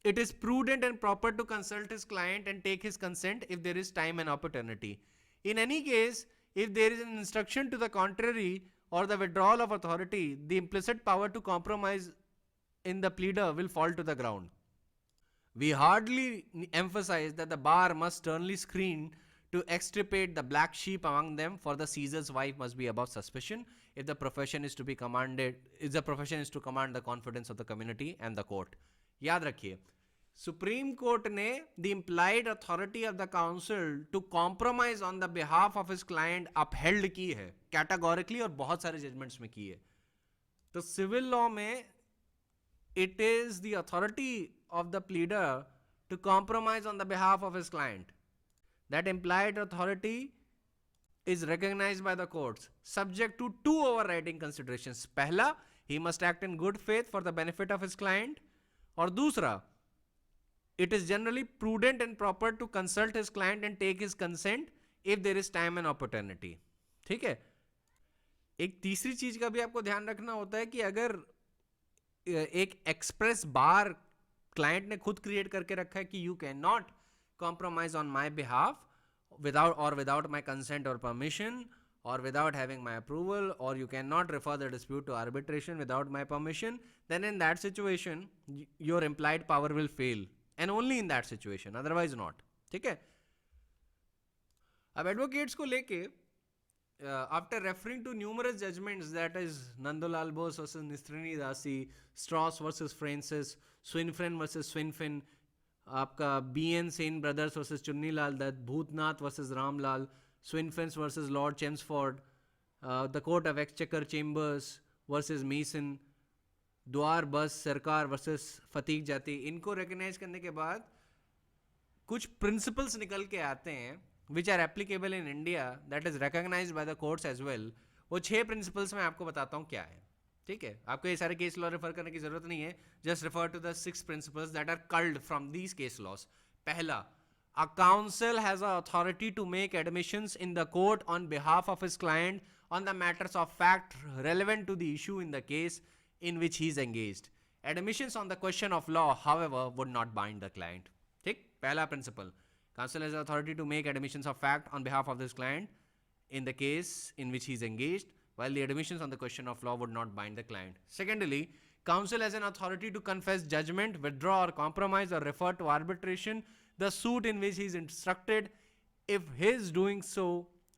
it is prudent and proper to consult his client and take his consent if there is time and opportunity. In any case, if there is an instruction to the contrary or the withdrawal of authority, the implicit power to compromise in the pleader will fall to the ground. We hardly emphasize that the bar must sternly screen to extirpate the black sheep among them, for the Caesar's wife must be above suspicion if the profession is to command the confidence of the community and the court. याद रखिए, Supreme court ने the implied authority of the counsel to compromise on the behalf of his client upheld की है categorically, और बहुत सारे judgements में की है. तो सिविल लॉ में it is the authority of the pleader to compromise on the behalf of his client. That implied authority is recognized by the courts subject to two overriding considerations. पहला, he must act in good faith for the benefit of his client, और दूसरा, it is generally prudent and proper to consult his client and take his consent if there is time and opportunity. ठीक है. एक तीसरी चीज का भी आपको ध्यान रखना होता है कि अगर एक एक्सप्रेस बार क्लाइंट ने खुद क्रिएट करके रखा है कि you can not compromise on my behalf without my consent or permission, or without having my approval, or you cannot refer the dispute to arbitration without my permission, then in that situation your implied power will fail, and only in that situation, otherwise not. ठीक है. अब advocates को लेके after referring to numerous judgments, that is Nandolal Bose versus Nistrini Dasi, Strauss versus Francis, Swinfen versus Swinfen, आपका BN Sen Brothers versus Chunni Lal Dutt, Bhootnath versus Ram Lal, Swinfen versus Lord Chelmsford, the Court of Exchequer Chambers versus Mason, द्वार बस सरकार versus फतीक जाति, इनको recognise करने के बाद कुछ प्रिंसिपल्स निकल के आते हैं which are applicable in India, that is recognized by the courts as well. वो 6 प्रिंसिपल्स मैं आपको बताता हूँ क्या है. ठीक है, आपको ये सारे केस लॉ रेफर करने की जरूरत नहीं है, just refer to the 6 principles that are culled from these case laws. पहला, a counsel has a authority to make admissions in the court on behalf of his client on the matters of fact relevant to the issue in the case in which he is engaged. Admissions on the question of law, however, would not bind the client. ठीक, पहला principal, counsel has authority to make admissions of fact on behalf of this client in the case in which he is engaged, while the admissions on the question of law would not bind the client. Secondly, counsel has an authority to confess judgment, withdraw or compromise or refer to arbitration the suit in which he is instructed if his doing so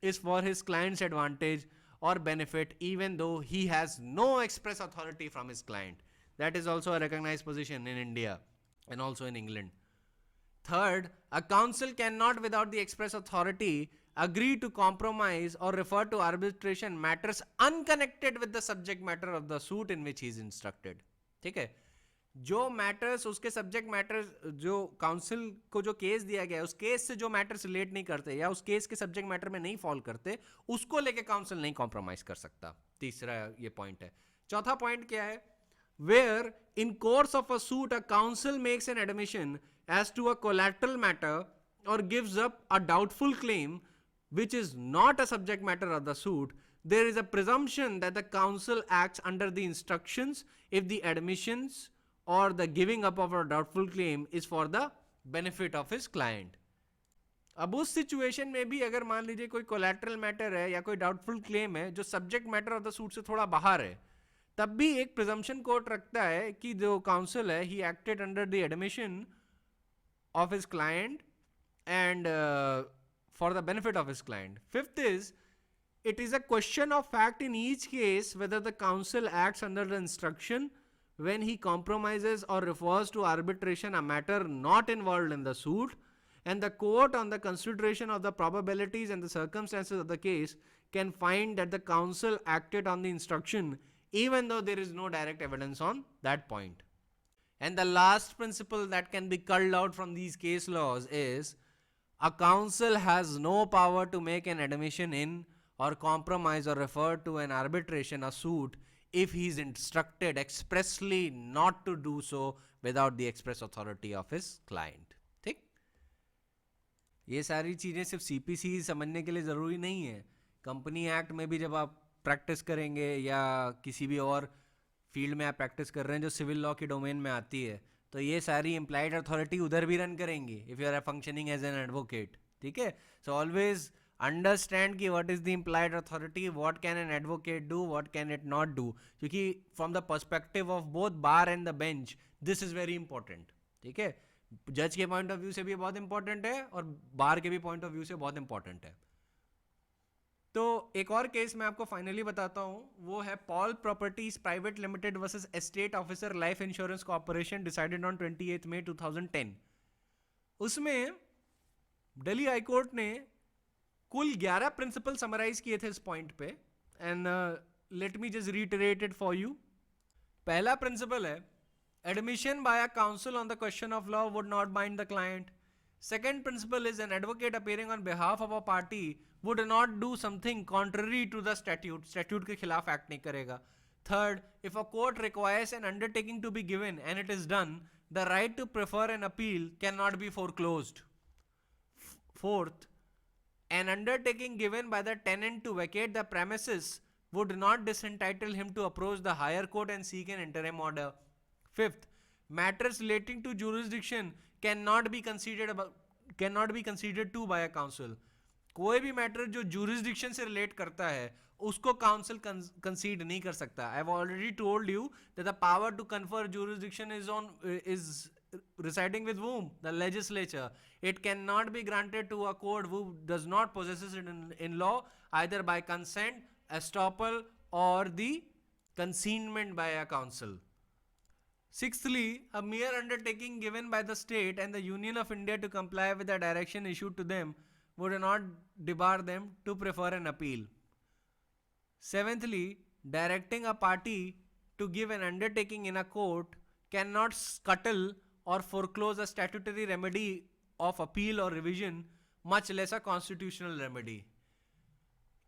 is for his client's advantage or benefit, even though he has no express authority from his client. That is also a recognized position in India and also in England. Third, a counsel cannot, without the express authority, agree to compromise or refer to arbitration matters unconnected with the subject matter of the suit in which he is instructed. ठीक है, जो matters उसके subject matters, जो council को जो case दिया गया है उस केस से जो मैटर्स रिलेट नहीं करते या उस केस के सब्जेक्ट मैटर में नहीं फॉल करते, उसको लेके काउंसिल नहीं कॉम्प्रोमाइज कर सकता. तीसरा ये पॉइंट है. चौथा पॉइंट क्या है, where in course of a suit a counsel makes an admission as to a collateral matter or gives up a doubtful claim which is not a subject matter of the suit, there is a presumption that the counsel acts under the instructions if the admissions or the giving up of a doubtful claim is for the benefit of his client. अब उस situation में भी अगर मान लीजिए कोई collateral matter है या कोई डाउटफुल क्लेम है जो subject matter of the suit से थोड़ा बाहर है, तब भी एक प्रिजम्पशन कोर्ट रखता है कि जो काउंसिल है he acted under the admission of his client and for the benefit of his client. Fifth is, it is a question of fact in each case whether the counsel acts under the instruction when he compromises or refers to arbitration a matter not involved in the suit, and the court, on the consideration of the probabilities and the circumstances of the case, can find that the counsel acted on the instruction even though there is no direct evidence on that point. And the last principle that can be culled out from these case laws is, a counsel has no power to make an admission in or compromise or refer to an arbitration, a suit, if he is instructed expressly not to do so without the express authority of his client. ठीक, ये सारी चीजें सिर्फ CPC समझने के लिए जरूरी नहीं है कंपनी एक्ट में भी जब आप प्रैक्टिस करेंगे या किसी भी और फील्ड में आप प्रैक्टिस कर रहे हैं जो सिविल लॉ के डोमेन में आती है, तो ये सारी इम्प्लाइड अथॉरिटी उधर भी रन करेंगी if you are functioning as an advocate. ठीक है, सो ऑलवेज अंडरस्टैंड कि what is the implied authority, what can an advocate do, what can it not do, क्योंकि from the perspective of both bar and the bench this is very important. ठीक है, जज के point of view से भी बहुत important है और बार के भी पॉइंट ऑफ व्यू से बहुत इंपॉर्टेंट है. तो एक और केस मैं आपको फाइनली बताता हूं, वो है Paul properties private limited versus estate officer life insurance corporation, decided on 28 मई 2010. उसमें दिल्ली हाई कोर्ट ने कुल 11 प्रिंसिपल समराइज किए थे इस पॉइंट पे, and let me just reiterate it for you. पहला प्रिंसिपल है, admission by a counsel on the question of law would not bind the client. Second principle is an advocate appearing on behalf of a party would not do something contrary to the statute के खिलाफ act नहीं करेगा. Third, if a court requires an undertaking to be given and it is done, the right to prefer an appeal cannot be foreclosed. Fourth, an undertaking given by the tenant to vacate the premises would not disentitle him to approach the higher court and seek an interim order. Fifth, matters relating to jurisdiction cannot be conceded to by a council. कोई भी matter जो jurisdiction से relate करता है उसको council concede नहीं कर सकता. I've already told you that the power to confer jurisdiction is residing with whom? The legislature. It cannot be granted to a court who does not possess it in law, either by consent, estoppel, or the consignment by a council. Sixthly, a mere undertaking given by the state and the Union of India to comply with the direction issued to them would not debar them to prefer an appeal. Seventhly, directing a party to give an undertaking in a court cannot scuttle or foreclose a statutory remedy of appeal or revision, much less a constitutional remedy.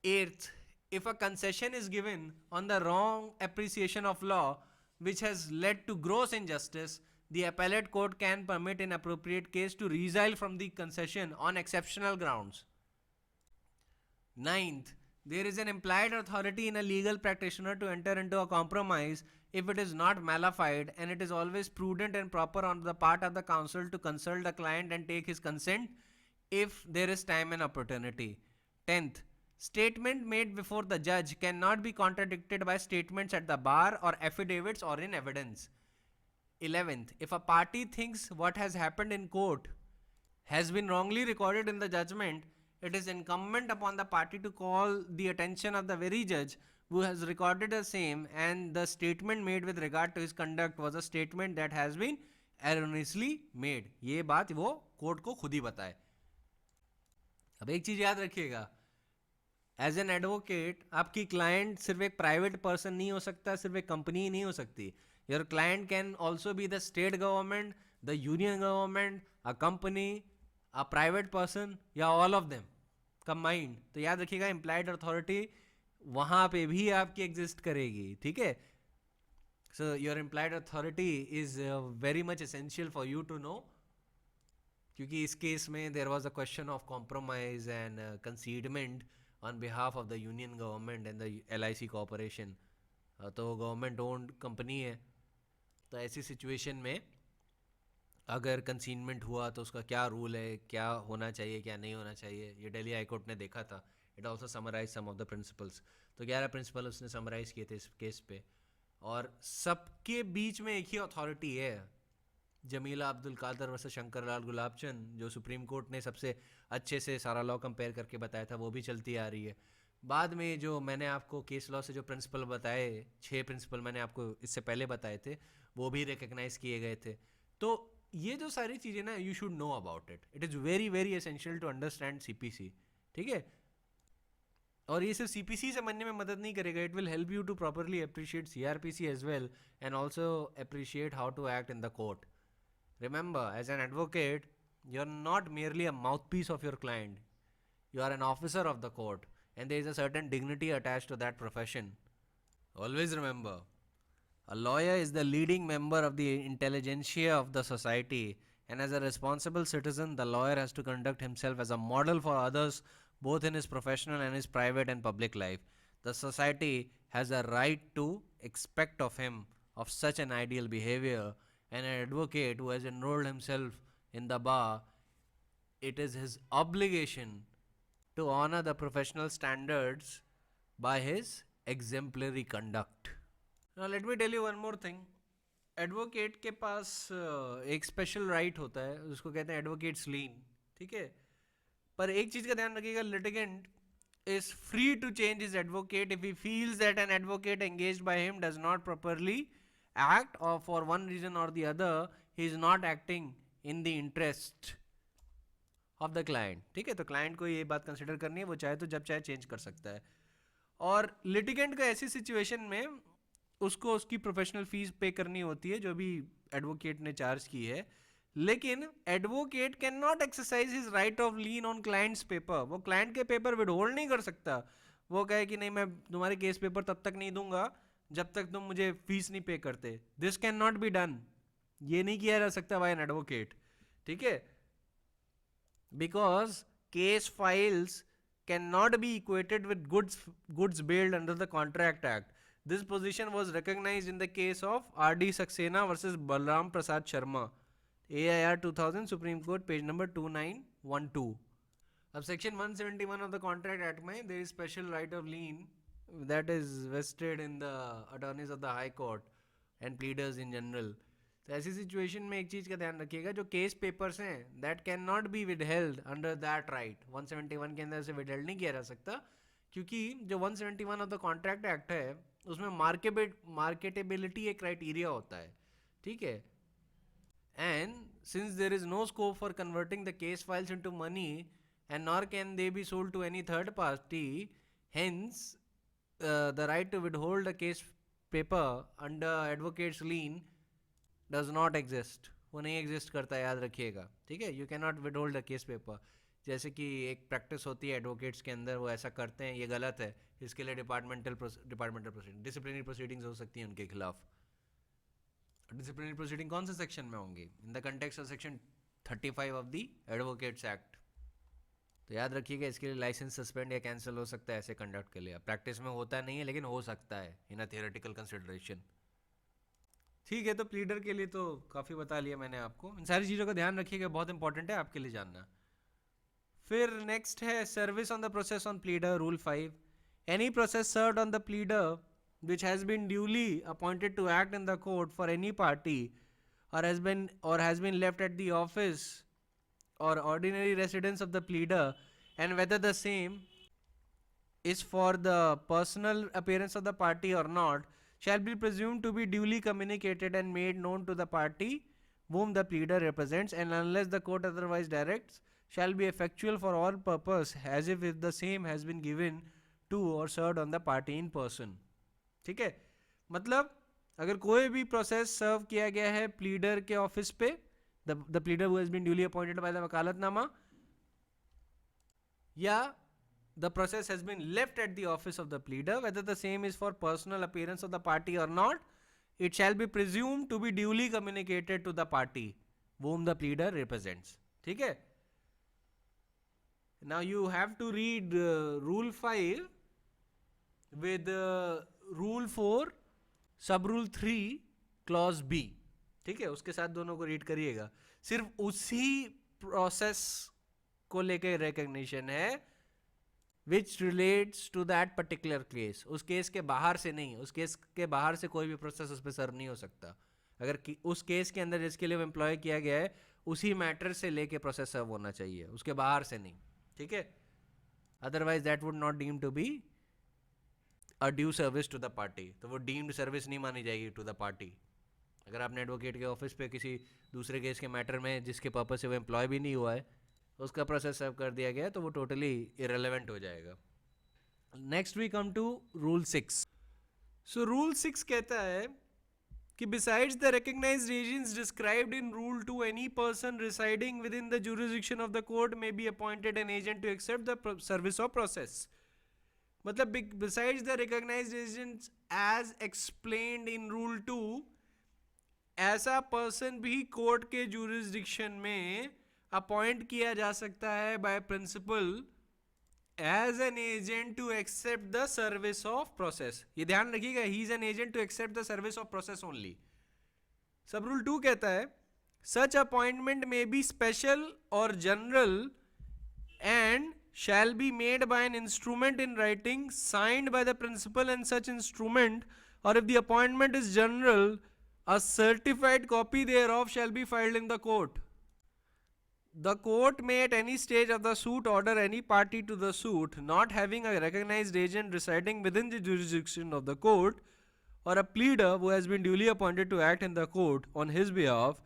Eighth, if a concession is given on the wrong appreciation of law, which has led to gross injustice, the appellate court can permit in appropriate case to resile from the concession on exceptional grounds. Ninth, there is an implied authority in a legal practitioner to enter into a compromise if it is not malified, and it is always prudent and proper on the part of the counsel to consult the client and take his consent if there is time and opportunity. 10th, statement made before the judge cannot be contradicted by statements at the bar or affidavits or in evidence. 11th, if a party thinks what has happened in court has been wrongly recorded in the judgment, it is incumbent upon the party to call the attention of the very judge who has recorded the same, and the statement made with regard to his conduct was a statement that has been erroneously made. ये बात वो court को खुद ही बताए. अब एक चीज याद रखिएगा, एज एन एडवोकेट आपकी क्लाइंट सिर्फ एक प्राइवेट पर्सन नहीं हो सकता, सिर्फ एक कंपनी ही नहीं हो सकती. Your client can also be the state government, the union government, a company, a private person, या ऑल ऑफ देम कंबाइंड. तो याद रखिएगा इम्प्लाइड अथॉरिटी वहां पे भी आपकी एग्जिस्ट करेगी. ठीक है, so your implied authority is very much essential for you to know, क्योंकि इस केस में there was a question of compromise and concealment on behalf of the union government and the LIC corporation. तो government owned company है, तो ऐसी situation में अगर कंसीनमेंट हुआ तो उसका क्या रूल है, क्या होना चाहिए, क्या नहीं होना चाहिए, ये दिल्ली हाई कोर्ट ने देखा था. It also summarise some of the principles. तो 11 प्रिंसिपल उसने समराइज किए थे इस केस पे, और सबके बीच में एक ही अथॉरिटी है, जमीला अब्दुल कादर वर्सेस शंकर लाल गुलाबचंद, जो सुप्रीम कोर्ट ने सबसे अच्छे से सारा लॉ कंपेयर करके बताया था, वो भी चलती आ रही है. बाद में जो मैंने आपको केस लॉ से जो प्रिंसिपल बताए, 6 प्रिंसिपल मैंने आपको इससे पहले बताए थे, वो भी रिकग्नाइज किए गए थे. तो ये जो सारी चीज़ें ना, you should know about it. It is very very essential to understand CPC. ठीक है, और ये सिर्फ CPC से बनने में मदद नहीं करेगा, it will help you to properly appreciate CRPC as well, and also appreciate how to act in the court. Remember, as an advocate, you're not merely a mouthpiece of your client. You are an officer of the court, and there is a certain dignity attached to that profession. Always remember, a lawyer is the leading member of the intelligentsia of the society, and as a responsible citizen, the lawyer has to conduct himself as a model for others both in his professional and his private and public life. The society has a right to expect of him of such an ideal behavior, and an advocate who has enrolled himself in the bar, it is his obligation to honor the professional standards by his exemplary conduct. Now let me tell you one more thing. Advocate के पास एक special right होता है, उसको कहते हैं advocates लीन, ठीक है. पर एक चीज का ध्यान रखिएगा, litigant is free to change his advocate if he feels that an advocate engaged by him does not properly act, or for one reason or the other he is not acting in the interest of the client. ठीक है, तो client को ये बात consider करनी है, वो चाहे तो जब चाहे चेंज कर सकता है. और लिटिगेंट को ऐसी सिचुएशन में उसको उसकी प्रोफेशनल फीस पे करनी होती है जो भी एडवोकेट ने चार्ज की है, लेकिन advocate can not exercise his right of lean on clients paper. वो क्लाइंट के पेपर विदहोल्ड नहीं कर सकता. वो कहे कि नहीं, मैं तुम्हारे केस पेपर तब तक नहीं दूंगा जब तक तुम मुझे फीस नहीं पे करते. This can not be done. ये नहीं किया जा सकता बाय एन एडवोकेट, ठीक है, because case files can not be equated with goods bailed under the contract act. This position was recognized in the case of R.D. Saxena versus Balram Prasad Sharma, AIR 2000, Supreme Court, page number 2912. अब section 171 of the Contract Act में there is special right of lien that is vested in the attorneys of the High Court and pleaders in general. तो ऐसी situation में एक चीज़ का ध्यान रखिएगा, जो केस पेपर्स हैं that cannot be withheld under that right. 171 के अंदर से withheld नहीं किया जा सकता, क्योंकि जो 171 ऑफ द कॉन्ट्रैक्ट एक्ट है उसमें मार्केटेबिलिटी एक क्राइटेरिया होता है, ठीक है. And since there is no scope for converting the case files into money and nor can they be sold to any third party, hence the right to withhold a case paper under advocates lien does not exist. वो नहीं exist करता, याद रखिएगा, ठीक है. You can not withhold the case paper. जैसे कि एक प्रैक्टिस होती है एडवोकेट्स के अंदर, वो ऐसा करते हैं, ये गलत है, इसके लिए डिपार्टमेंटल प्रोसीडिंग, डिसिप्लिनरी प्रोसीडिंग्स हो सकती हैं उनके खिलाफ. डिसिप्लिनरी प्रोसीडिंग कौन से सेक्शन में होंगी? इन the context of section 35 of the advocates act. तो याद रखिएगा, इसके लिए लाइसेंस सस्पेंड या कैंसिल हो सकता है ऐसे कंडक्ट के लिए. प्रैक्टिस में होता नहीं है, लेकिन हो सकता है इन अ थियोरेटिकल कंसिडरेशन. ठीक है, तो प्लीडर के लिए तो काफ़ी बता लिया मैंने आपको. इन सारी चीज़ों का ध्यान रखिएगा, बहुत इंपॉर्टेंट है आपके लिए जानना. फिर नेक्स्ट है service on the process on pleader, rule 5. Any process served on the pleader which has been duly appointed to act in the court for any party or has been left at the office or ordinary residence of the pleader, and whether the same is for the personal appearance of the party or not, shall be presumed to be duly communicated and made known to the party whom the pleader represents, and unless the court otherwise directs, shall be effectual for all purpose as if the same has been given to or served on the party in person. ठीक है, मतलब अगर कोई भी process सर्व किया गया है pleader के ऑफिस पे, the pleader who has been duly appointed by the vakalatnama, या the process has been left at the office of the pleader, whether the same is for personal appearance of the party और not, it shall be presumed to be duly communicated to the party whom the pleader represents. ठीक है, now you have to read rule 5 with rule 4 सब rule 3 clause B. ठीक है, उसके साथ दोनों को रीड करिएगा. सिर्फ उसी प्रोसेस को लेकर रिकग्निशन है which relates to that particular case. उस केस के बाहर से नहीं, उस केस के बाहर से कोई भी प्रोसेस उस पर सर्व नहीं हो सकता. अगर उस केस के अंदर जिसके लिए वो एम्प्लॉय किया गया है उसी मैटर से लेके प्रोसेस सर्व होना चाहिए, उसके बाहर से नहीं. ठीक है, otherwise that would not deem to be a due service to the party. तो वो डीम्ड सर्विस नहीं मानी जाएगी टू द पार्टी. अगर आपने एडवोकेट के ऑफिस पे किसी दूसरे केस के मैटर में जिसके पर्पस से वो एम्प्लॉय भी नहीं हुआ है उसका प्रोसेस सर्व कर दिया गया तो वो टोटली इरेलेवेंट हो जाएगा. Next we come to rule 6. So rule 6 कहता है कि besides the recognized regions described in rule 2, any person residing within the jurisdiction of the court may be appointed an agent to accept the service of process. मतलब besides the recognized agents as explained in rule 2, ऐसा person भी court के jurisdiction में appoint किया जा सकता है by principal as an agent to accept the service of process. ये ध्यान रखिएगा, he is an agent to accept the service of process only. Sub rule 2 कहता है such appointment may be special और general and shall be made by an instrument in writing signed by the principal and such instrument, or if the appointment is general, a certified copy thereof shall be filed in the court. The court may at any stage of the suit order any party to the suit not having a recognized agent residing within the jurisdiction of the court, or a pleader who has been duly appointed to act in the court on his behalf,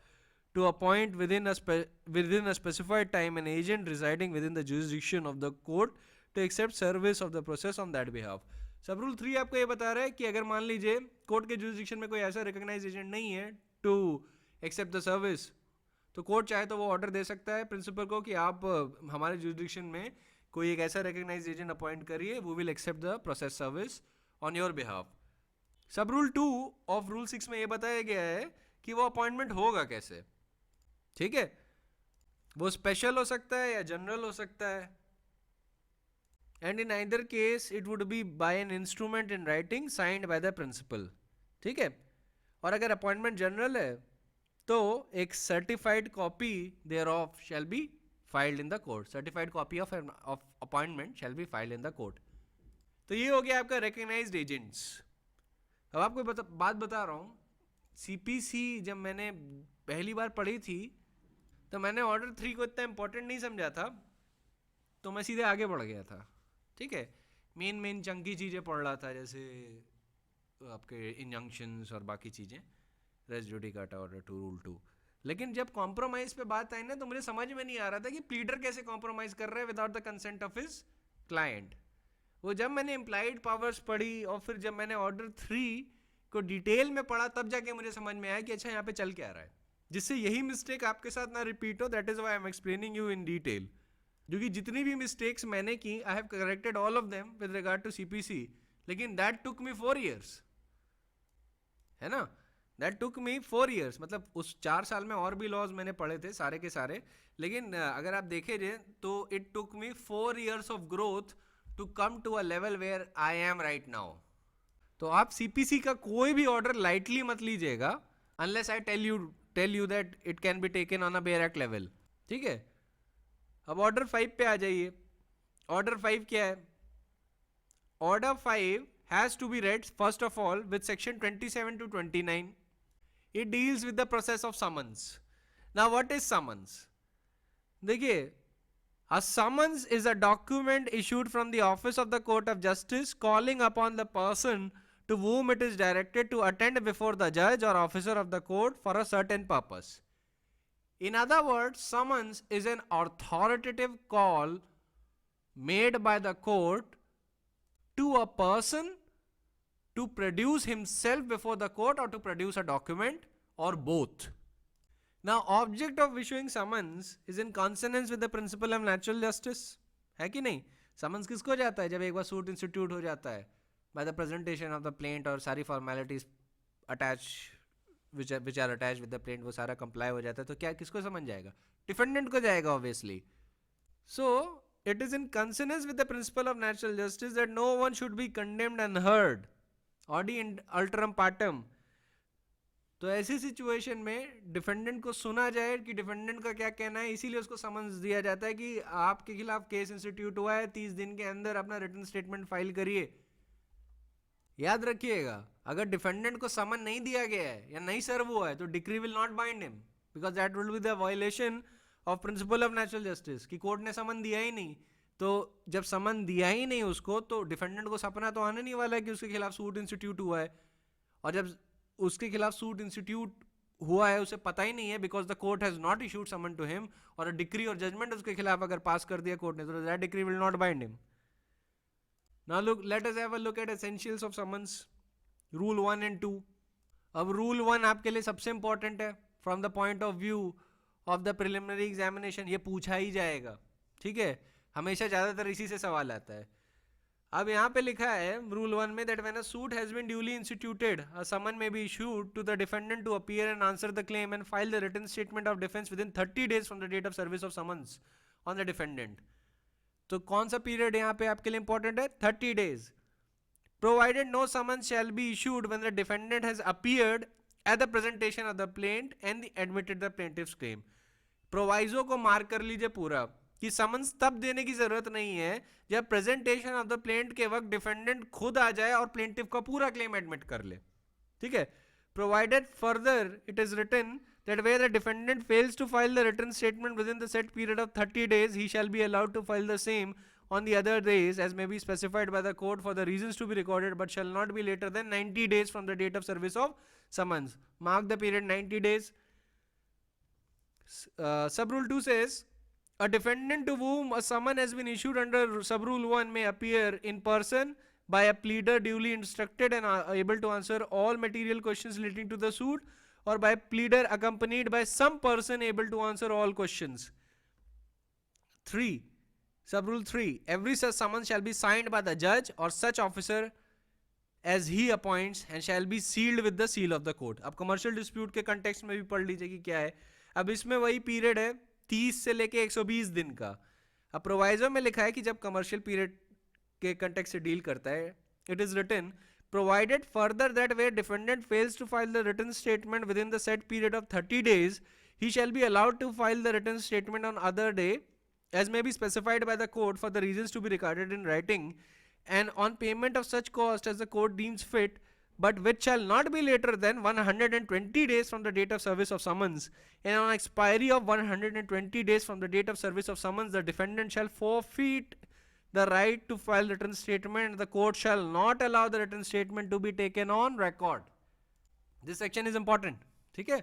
to appoint within a specified time an agent residing within the jurisdiction of the court to accept service of the process on that behalf. सब rule 3 आपको ये बता रहा है कि अगर मान लीजिए कोर्ट के जुरिस्डिक्शन में कोई ऐसा रिकॉग्नाइज एजेंट नहीं है टू एक्सेप्ट द सर्विस, तो कोर्ट चाहे तो वो ऑर्डर दे सकता है प्रिंसिपल को कि आप हमारे जुरिस्डिक्शन में कोई एक ऐसा रिकॉग्नाइज एजेंट अपॉइंट करिए, वो will accept the process service on your behalf. सब रूल 2 ऑफ रूल 6 में ये बताया गया है कि वो अपॉइंटमेंट होगा कैसे. ठीक है, वो स्पेशल हो सकता है या जनरल हो सकता है, and in either case it would be by an instrument in writing signed by the principal. ठीक है, और अगर अपॉइंटमेंट जनरल है तो एक certified copy thereof shall be filed in the court. Certified copy of appointment shall be filed in the court. तो ये हो गया आपका रिकॉग्नाइज्ड एजेंट्स. अब आपको बात बता रहा हूँ, सीपीसी जब मैंने पहली बार पढ़ी थी तो मैंने ऑर्डर 3 को इतना इंपॉर्टेंट नहीं समझा था, तो मैं सीधे आगे बढ़ गया था. ठीक है, मेन चंकी चीज़ें पढ़ रहा था, जैसे आपके इंजंक्शंस और बाकी चीज़ें, रेस जुडिकाटा ऑर्डर 2 रूल 2. लेकिन जब कॉम्प्रोमाइज़ पे बात आई ना, तो मुझे समझ में नहीं आ रहा था कि प्लीडर कैसे कॉम्प्रोमाइज़ कर रहा है without the consent of his client. वो जब मैंने इम्प्लाइड पावर्स पढ़ी और फिर जब मैंने ऑर्डर 3 को डिटेल में पढ़ा, तब जाके मुझे समझ में आया कि अच्छा यहाँ पे चल क्या रहा है, जिससे यही मिस्टेक आपके साथ ना रिपीट हो. That is why I am explaining you in detail. क्योंकि जितनी भी मिस्टेक्स मैंने की, I have corrected all of them with regard to CPC, लेकिन दैट टुक मी 4 years, है ना. दैट टुक मी 4 years, मतलब उस 4 साल में और भी लॉज मैंने पढ़े थे सारे के सारे, लेकिन अगर आप देखे जाए तो it took me 4 years of growth to come to a level where I am right now. तो आप सीपीसी का कोई भी ऑर्डर लाइटली मत लीजिएगा unless I tell you that it can be taken on a bare act level. ठीक है, अब ऑर्डर 5 पे आ जाइए. ऑर्डर 5 क्या है? Order 5 has to be read first of all with section 27 to 29. It deals with the process of summons. Now what is summons? देखिए, a summons is a document issued from the office of the court of justice calling upon the person to whom it is directed to attend before the judge or officer of the court for a certain purpose. In other words, summons is an authoritative call made by the court to a person to produce himself before the court or to produce a document or both. Now, object of issuing summons is in consonance with the principle of natural justice. है कि नहीं? Summons किसको जाता है जब एक बार suit institute हो जाता है? By the presentation of the plaint और सारी formalities attach which are attached with the plaint, वो सारा comply हो जाता है, तो क्या किसको समन जाएगा? Defendant को जाएगा obviously. So it is in consonance with the principle of natural justice that no one should be condemned unheard. Audi alteram partem. तो ऐसी सिचुएशन में डिफेंडेंट को सुना जाए कि डिफेंडेंट का क्या कहना है, इसीलिए उसको समन्स दिया जाता है कि आपके खिलाफ केस इंस्टीट्यूट हुआ है, 30 दिन के अंदर अपना रिटन स्टेटमेंट फाइल करिए. याद रखिएगा, अगर डिफेंडेंट को समन नहीं दिया गया है या नहीं सर्व हुआ है तो decree will not bind him, because that will be the violation of principle of natural justice कि कोर्ट ने समन दिया ही नहीं. तो जब समन दिया ही नहीं उसको, तो डिफेंडेंट को सपना तो आने नहीं वाला है कि उसके खिलाफ सूट इंस्टीट्यूट हुआ है, और जब उसके खिलाफ सूट इंस्टीट्यूट हुआ है उसे पता ही नहीं है because the court has not issued summon to him, और डिक्री और जजमेंट उसके खिलाफ अगर पास कर दिया कोर्ट ने, तो that decree will not bind him. Now look, let us have a look at essentials of summons, rule 1 and 2. अब रूल 1 आपके लिए सबसे इंपॉर्टेंट है from the point of view of the preliminary examination. ये पूछा ही जाएगा, ठीक है, हमेशा ज्यादातर इसी से सवाल आता है. अब यहाँ पे लिखा है रूल 1 में, that when a suit has been duly instituted, a summon may be issued to the defendant to appear and answer the claim and file the written statement of defence within 30 days from the date of service of summons on the defendant. तो कौन सा period यहाँ पे आपके लिए important है? 30 days. Provided no summons shall be issued when the defendant has appeared at the presentation of the plaint and admitted the plaintiff's claim. Proviso को mark कर लीजिए पूरा कि समन्स तब देने की जरूरत नहीं है जब प्रेजेंटेशन ऑफ द प्लेंट के वक्त डिफेंडेंट खुद आ जाए और प्लेंटिफ का पूरा क्लेम एडमिट कर ले. ठीक है. Provided further it is written that where the defendant fails to file the written statement within the set period of 30 days, he shall be allowed to file the same on the other days as may be specified by the court for the reasons to be recorded, but shall not be later than 90 days from the date of service of summons. Mark the period 90 days. Subrule 2 says, a defendant to whom a summon has been issued under Subrule 1 may appear in person by a pleader duly instructed and able to answer all material questions relating to the suit, or by pleader accompanied by some person able to answer all questions. 3. Subrule 3. Every such summons shall be signed by the judge or such officer as he appoints and shall be sealed with the seal of the court. अब commercial dispute के context में भी पढ़ लीजिए कि क्या है. अब इसमें वही पीरियड है 30 से लेके 120 दिन का. अब प्रोवाइजो में लिखा है कि जब कमर्शियल पीरियड के कंटेक्स्ट से डील करता है, it is written provided further that where defendant fails to file the written statement within the set period of 30 days, he shall be allowed to file the written statement on other day as may be specified by the court for the reasons to be recorded in writing, and on payment of such cost as the court deems fit, but which shall not be later than 120 days from the date of service of summons, and on expiry of 120 days from the date of service of summons, the defendant shall forfeit the right to file written statement. The court shall not allow the written statement to be taken on record. This section is important. ठीक है.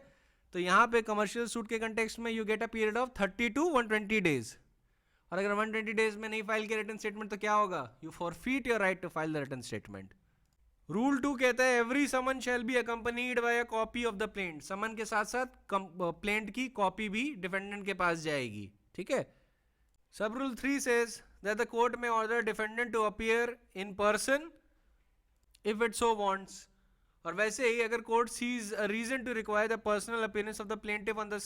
तो यहाँ पे commercial suit के context में you get a period of 30 to 120 days. और अगर 120 days में नहीं फाइल किया रिटन स्टेटमेंट तो क्या होगा? You forfeit your right to file the written statement. Rule 2 कहता है every summon shall be accompanied by a copy of the plaint. Summon के साथ साथ प्लेंट की कॉपी भी डिफेंडेंट के पास जाएगी. ठीक है. Sub rule 3 says that the court may order defendant to appear in person if it so wants. और वैसे ही अगर court sees a reason to require the personal appearance of the plaintiff on the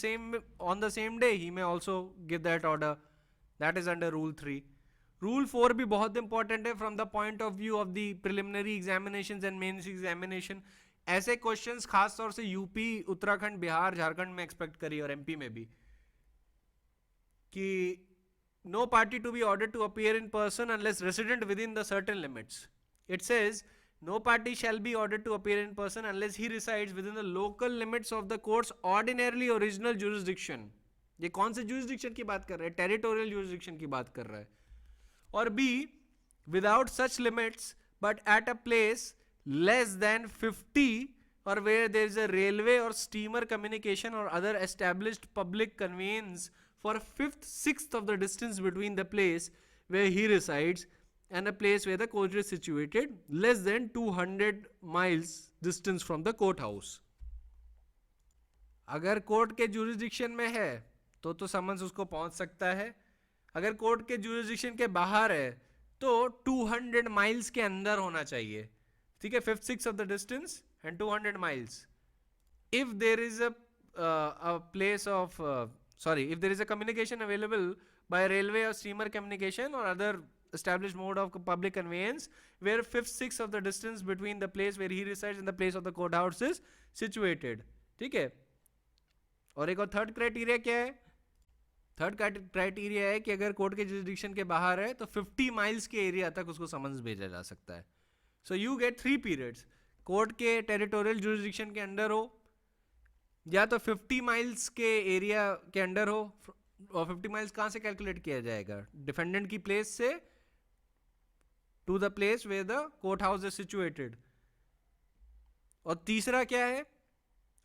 same day, he may also give that order. That is under rule 3. Rule 4 भी बहुत important है from the point of view of the preliminary examinations and mains examination. ऐसे questions खास तौर से UP, Uttarakhand, Bihar, Jharkhand में expect करिए और एमपी में भी कि no party to be ordered to appear in person unless resident within the certain limits. It says no party shall be ordered to appear in person unless he resides within the local limits of the court's ordinarily original jurisdiction. ये कौन से jurisdiction की बात कर रहा है? Territorial jurisdiction की बात कर रहा है. और B, without such limits but at a place less than 50 or where there is a railway or steamer communication or other established public conveyance for a fifth, sixth of the distance between the place where he resides and a place where the court is situated, less than 200 miles distance from the courthouse. अगर court के jurisdiction में है तो summons उसको पहुंच सकता है. अगर कोर्ट के जुरिस्डिक्शन के बाहर है तो 200 माइल्स के अंदर होना चाहिए. ठीक है. Fifth, six of the distance and 200 miles. If there is a place of if there is a communication available by railway or steamer communication or other established mode of public conveyance where fifth, sixth of the distance between the place where he resides and the place of the courthouse is situated. ठीक है. और एक और third criteria क्या है? Third criteria है कि अगर कोर्ट के जुरिस्डिक्शन के बाहर है तो 50 माइल्स के एरिया तक उसको समन्स भेजा जा सकता है. So you get 3 periods. Court के टेरिटोरियल जुरिस्डिक्शन के अंडर हो, या तो 50 माइल्स के एरिया के अंडर हो. और 50 माइल्स कहाँ से कैलकुलेट किया जाएगा? डिफेंडेंट की प्लेस से to the place where the court house is situated. और तीसरा क्या है?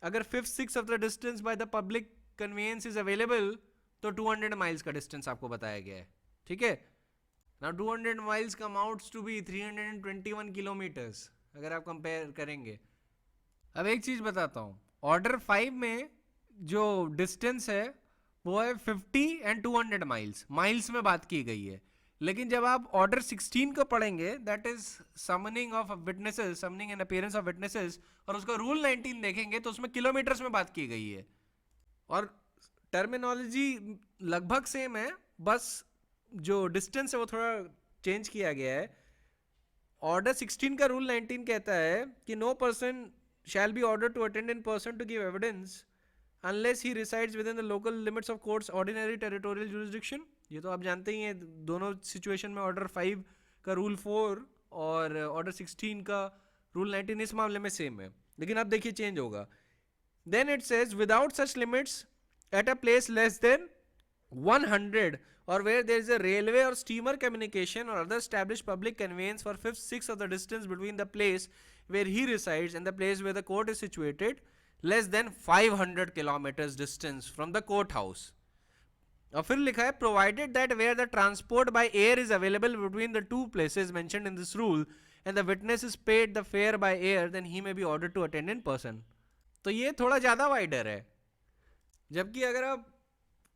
अगर fifth, six of the distance by the public conveyance is available तो 200 माइल्स का डिस्टेंस आपको बताया गया है. ठीक है. Now 200 miles come outs to be 321 kilometres अगर आप कंपेयर करेंगे. अब एक चीज बताता हूं. ऑर्डर 5 में जो डिस्टेंस है वो है 50 एंड 200 माइल्स में बात की गई है. लेकिन जब आप ऑर्डर 16 को पढ़ेंगे, that is summoning of witnesses, summoning and appearance of witnesses, और उसका रूल 19 देखेंगे तो उसमें किलोमीटर्स में बात की गई है. और टर्मिनोलॉजी लगभग सेम है, बस जो डिस्टेंस है वो थोड़ा चेंज किया गया है. ऑर्डर 16 का रूल 19 कहता है कि no person shall be order to attend in person to give evidence unless he resides within the local limits of court's ordinary territorial jurisdiction. ये तो आप जानते ही हैं, दोनों सिचुएशन में ऑर्डर 5 का रूल 4 और ऑर्डर 16 का रूल 19 इस मामले में सेम है. लेकिन अब देखिए चेंज होगा. Then it says without such limits at a place less than 100 or where there is a railway or steamer communication or other established public conveyance for 5/6 of the distance between the place where he resides and the place where the court is situated less than 500 kilometers distance from the courthouse. और फिर लिखा है provided that where the transport by air is available between the two places mentioned in this rule and the witness is paid the fare by air then he may be ordered to attend in person. तो ये थोड़ा ज़्यादा wider है. जबकि अगर आप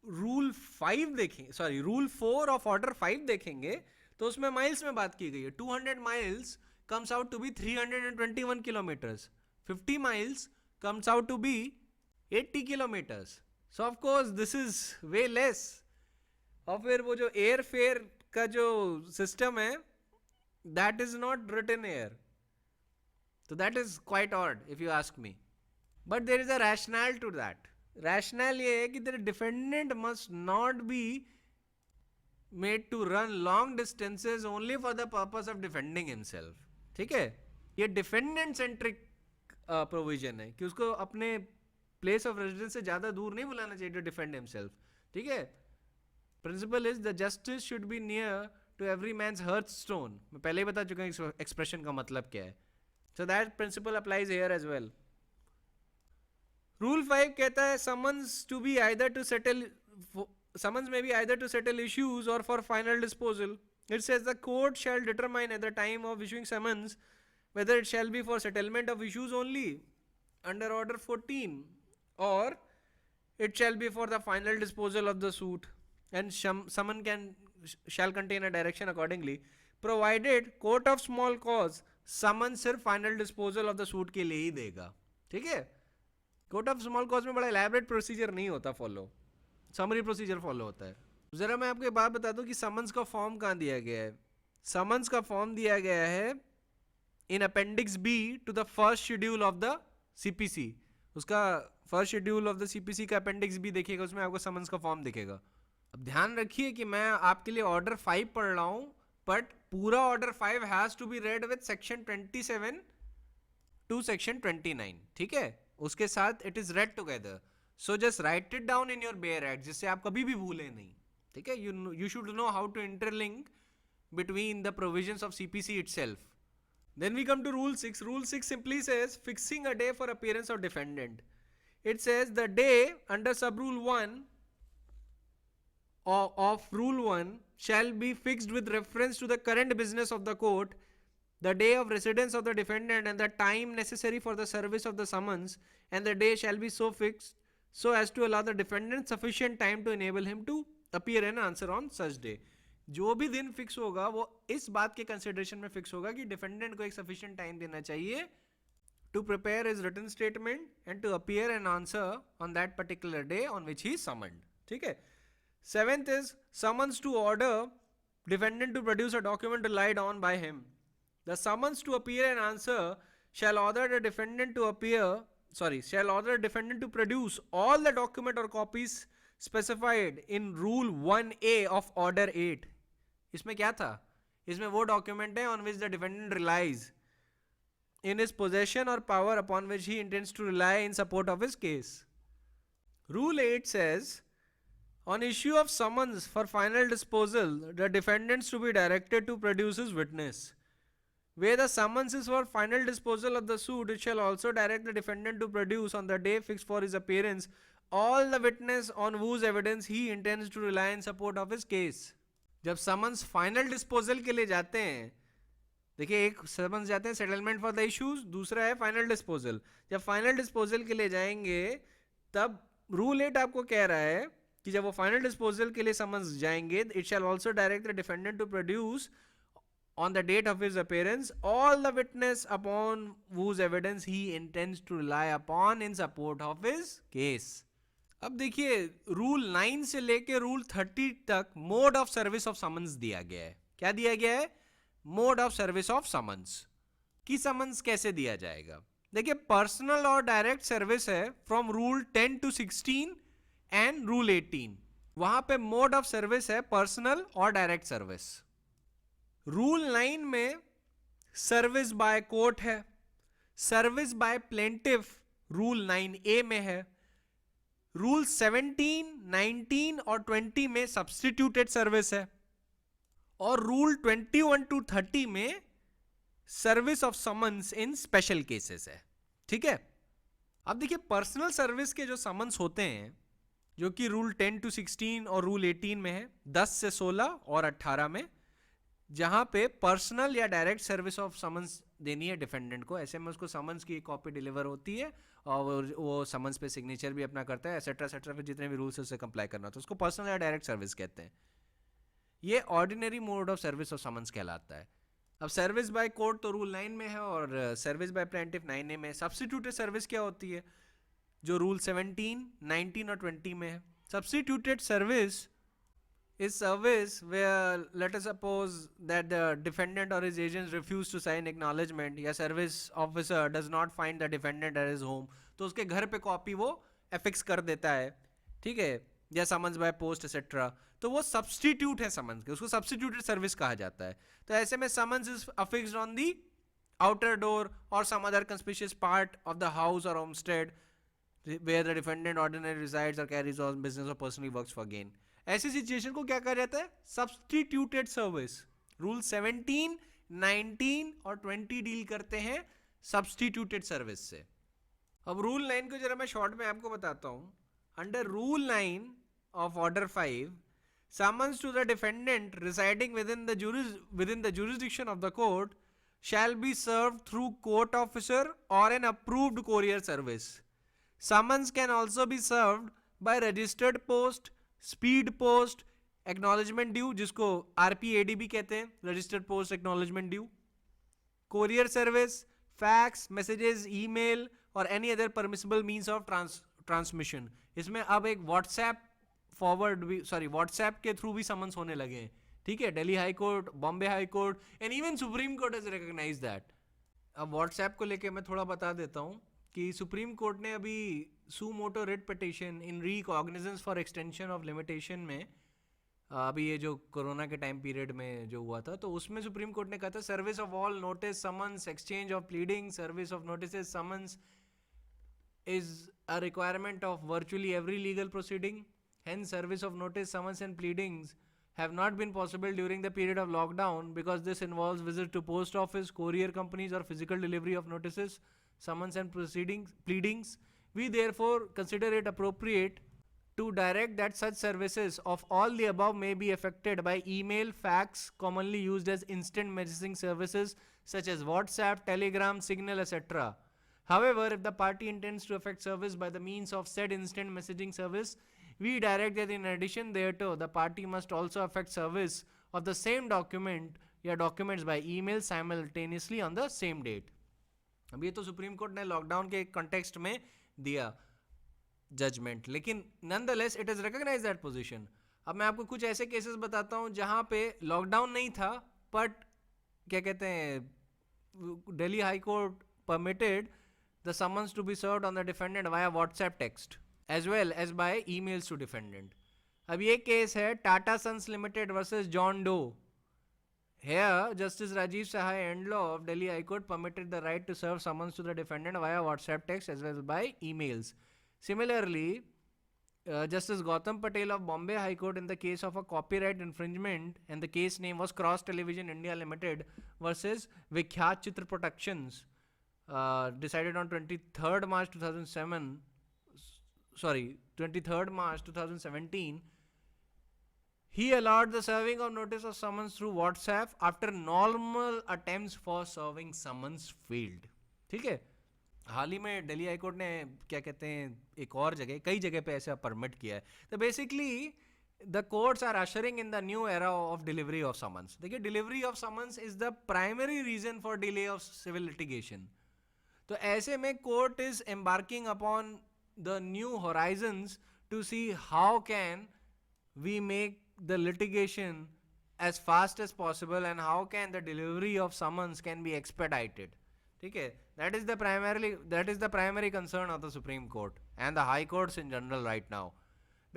rule 5 देखें, sorry rule 4 of order 5 देखेंगे तो उसमें माइल्स में बात की गई है. 200 miles comes out to be 321 kilometers. 50 miles comes out to be 80 kilometers. So of course this is way less. और फिर वो जो एयर फेयर का जो सिस्टम है that is not written here. So that is quite odd if you ask me. But there is a rationale to that. Rationale ये है कि the defendant must not be made to run long distances only for the purpose of defending himself. ठीक है, ये defendant centric provision है कि उसको अपने प्लेस ऑफ रेजिडेंस से ज़्यादा दूर नहीं बुलाना चाहिए टू डिफेंड हिमसेल्फ. ठीक है, principle is the justice should be near to every man's hearthstone. मैं पहले ही बता चुका हूँ एक्सप्रेशन का मतलब क्या है. So that principle applies here as well. Rule 5 कहता है summons to be either to settle summons may be either to settle issues or for final disposal. It says the court shall determine at the time of issuing summons whether it shall be for settlement of issues only under order 14 or it shall be for the final disposal of the suit, and summon shall contain a direction accordingly, provided court of small cause summon सिर्फ final disposal of the suit के लिए ही देगा. ठीक है, court of small cause में बड़ा elaborate procedure नहीं होता फॉलो, समरी प्रोसीजर फॉलो होता है. ज़रा मैं आपको एक बात बता दूं कि समन्स का फॉर्म कहाँ दिया गया है. समन्स का फॉर्म दिया गया है in appendix B to the first schedule of the CPC. उसका first schedule of the CPC का अपेंडिक्स बी देखिएगा, उसमें आपको समन्स का फॉर्म दिखेगा. अब ध्यान रखिए कि मैं आपके लिए ऑर्डर 5 पढ़ रहा हूँ, बट पूरा order 5 has to be read with section 27 to section 29. ठीक है, उसके साथ it is read together. So just write it down in your bare act, जिससे आप कभी भी भूलें नहीं. ठीक है, you should know how to interlink between the provisions of CPC itself. Then we come to Rule 6. Rule 6 simply says fixing a day for appearance of defendant. It says the day under sub-rule 1 of Rule 1 shall be fixed with reference to the current business of the court, the day of residence of the defendant and the time necessary for the service of the summons, and the day shall be so fixed so as to allow the defendant sufficient time to enable him to appear and answer on such day. जो भी दिन fix होगा वो इस बात के consideration में fix होगा कि डिफेंडेंट को एक सफिशिएंट टाइम देना चाहिए to prepare his written statement and to appear and answer on that particular day on which he is summoned. ठीक है. 7th is summons to order defendant to produce a document relied on by him. The summons to appear and answer shall order the defendant to produce all the document or copies specified in Rule 1A of Order 8. इसमें क्या था? इसमें वो document है on which the defendant relies in his possession or power upon which he intends to rely in support of his case. Rule 8 says on issue of summons for final disposal, the defendants to be directed to produce his witness. Where the summons is for final disposal of the suit, it shall also direct the defendant to produce on the day fixed for his appearance all the witness on whose evidence he intends to rely in support of his case. जब summons final disposal के लिए जाते हैं, देखिए एक summons जाते हैं settlement for the issues, दूसरा है फाइनल डिस्पोजल. जब फाइनल डिस्पोजल के लिए जाएंगे तब रूल 8 आपको कह रहा है कि जब वो फाइनल डिस्पोजल के लिए समन्स जाएंगे, it shall also direct the defendant to produce on the date of his appearance all the witness upon whose evidence he intends to rely upon in support of his case. अब देखिए rule 9 से लेके rule 30 तक mode of service of summons दिया गया है. क्या दिया गया है? Mode of service of summons. कि समन्स कैसे दिया जाएगा. देखिए पर्सनल और डायरेक्ट सर्विस है from rule 10 to 16 and rule 18. वहां पे मोड ऑफ सर्विस है पर्सनल और डायरेक्ट सर्विस. रूल 9 में सर्विस बाय कोर्ट है. Service by plaintiff rule 9A में है. रूल 17, 19 और 20 में सब्स्टिट्यूटेड सर्विस है. और रूल 21 to 30 में service of summons in special cases है. ठीक है. अब देखिए पर्सनल सर्विस के जो समन्स होते हैं जो कि रूल 10 to 16 और रूल 18 में है, 10 से 16 और 18 में, जहां पे पर्सनल या डायरेक्ट सर्विस ऑफ समन्स देनी है डिफेंडेंट को. ऐसे में उसको समन्स की एक कॉपी डिलीवर होती है और वो समन्स पे सिग्नेचर भी अपना करता है एसेट्रा एसेट्रा. फिर जितने भी रूल्स है उससे कंप्लाई करना होता है. उसको पर्सनल या डायरेक्ट सर्विस कहते हैं. ये ordinary mode of service of summons कहलाता है. अब सर्विस बाय कोर्ट तो रूल 9 में है और सर्विस बाय प्लेंटिफ 9A में. सब्स्टिट्यूटेड सर्विस क्या होती है जो रूल 17, 19 और 20 में है. Substituted service is service where let us suppose that the defendant or his agents refuse to sign acknowledgement या service officer does not find the defendant at his home, तो उसके घर पे कॉपी वो affix कर देता है. ठीक है. या समन्स बाय पोस्ट एक्सेट्रा. तो वो सब्स्टिट्यूट है समन्स के, उसको सब्स्टिट्यूटेड सर्विस कहा जाता है. तो ऐसे में summons is affixed on the outer door और some other conspicuous part of the house और homestead where the defendant ordinarily resides or carries on business or personally works for gain. ऐसी situation को क्या कहा जाता है? Substituted service. रूल 17, 19 और 20 deal करते हैं सब्स्टिट्यूटेड सर्विस से. अब रूल 9 को जरा मैं शॉर्ट में आपको बताता हूं. Under rule 9 of order 5, summons to the defendant residing within the jurisdiction of the court shall be served through court officer or an approved courier service. Summons can also be served by registered post, speed post, acknowledgement due जिसको RPAD भी कहते हैं, registered post acknowledgement due, courier service, fax, messages, email और any other permissible means of transmission. इसमें अब एक WhatsApp के through भी समन्स होने लगे हैं. ठीक है. Delhi high court, Bombay high court and even Supreme Court has recognised that. अब व्हाट्सएप को लेके मैं थोड़ा बता देता हूं कि सुप्रीम कोर्ट ने अभी suo motu writ petition in recognizance for extension of limitation में, अभी ये जो कोरोना के टाइम पीरियड में जो हुआ था, तो उसमें सुप्रीम कोर्ट ने कहा था service of all notice, summons, exchange of pleading, service of notice, summons is a requirement of virtually every legal proceeding. Hence, service of notice, summons and pleadings have not been possible during the period of lockdown because this involves visit to post office, courier companies or physical delivery of notices, summons and pleadings. We therefore consider it appropriate to direct that such services of all the above may be effected by email, fax, commonly used as instant messaging services such as WhatsApp, Telegram, Signal, etc. However, if the party intends to effect service by the means of said instant messaging service, we direct that in addition thereto, the party must also effect service of the same document या documents by email simultaneously on the same date. अब ये तो Supreme court ने lockdown के context में दिया judgment, लेकिन nonetheless it is recognise that position. अब मैं आपको कुछ ऐसे केसेस बताता हूं जहां पे लॉकडाउन नहीं था बट क्या कहते हैं Delhi high court permitted the summons to be served on the defendant via WhatsApp text as well as by emails to defendant. अब ये केस है Tata Sons Limited versus John Doe. Here, Justice Rajiv Sahai and Law of Delhi High Court permitted the right to serve summons to the defendant via WhatsApp text as well as by emails. Similarly, Justice Gautam Patel of Bombay High Court in the case of a copyright infringement, and the case name was Cross Television India Limited versus Vikhyat Chitra Productions, decided on 23rd March 2017. He allowed the serving of notice of summons through WhatsApp after normal attempts for serving summons failed. ठीक है. हाल ही में Delhi high court ने क्या कहते हैं एक और जगह, कई जगह पे ऐसा परमिट किया है. तो basically the courts are ushering in the new era of delivery of summons. देखिए delivery of summons is the primary reason for delay of civil litigation. तो ऐसे में court is embarking upon the new horizons to see how can we make the litigation as fast as possible and how can the delivery of summons can be expedited. Okay, that is the primary concern of the Supreme Court and the high courts in general right now,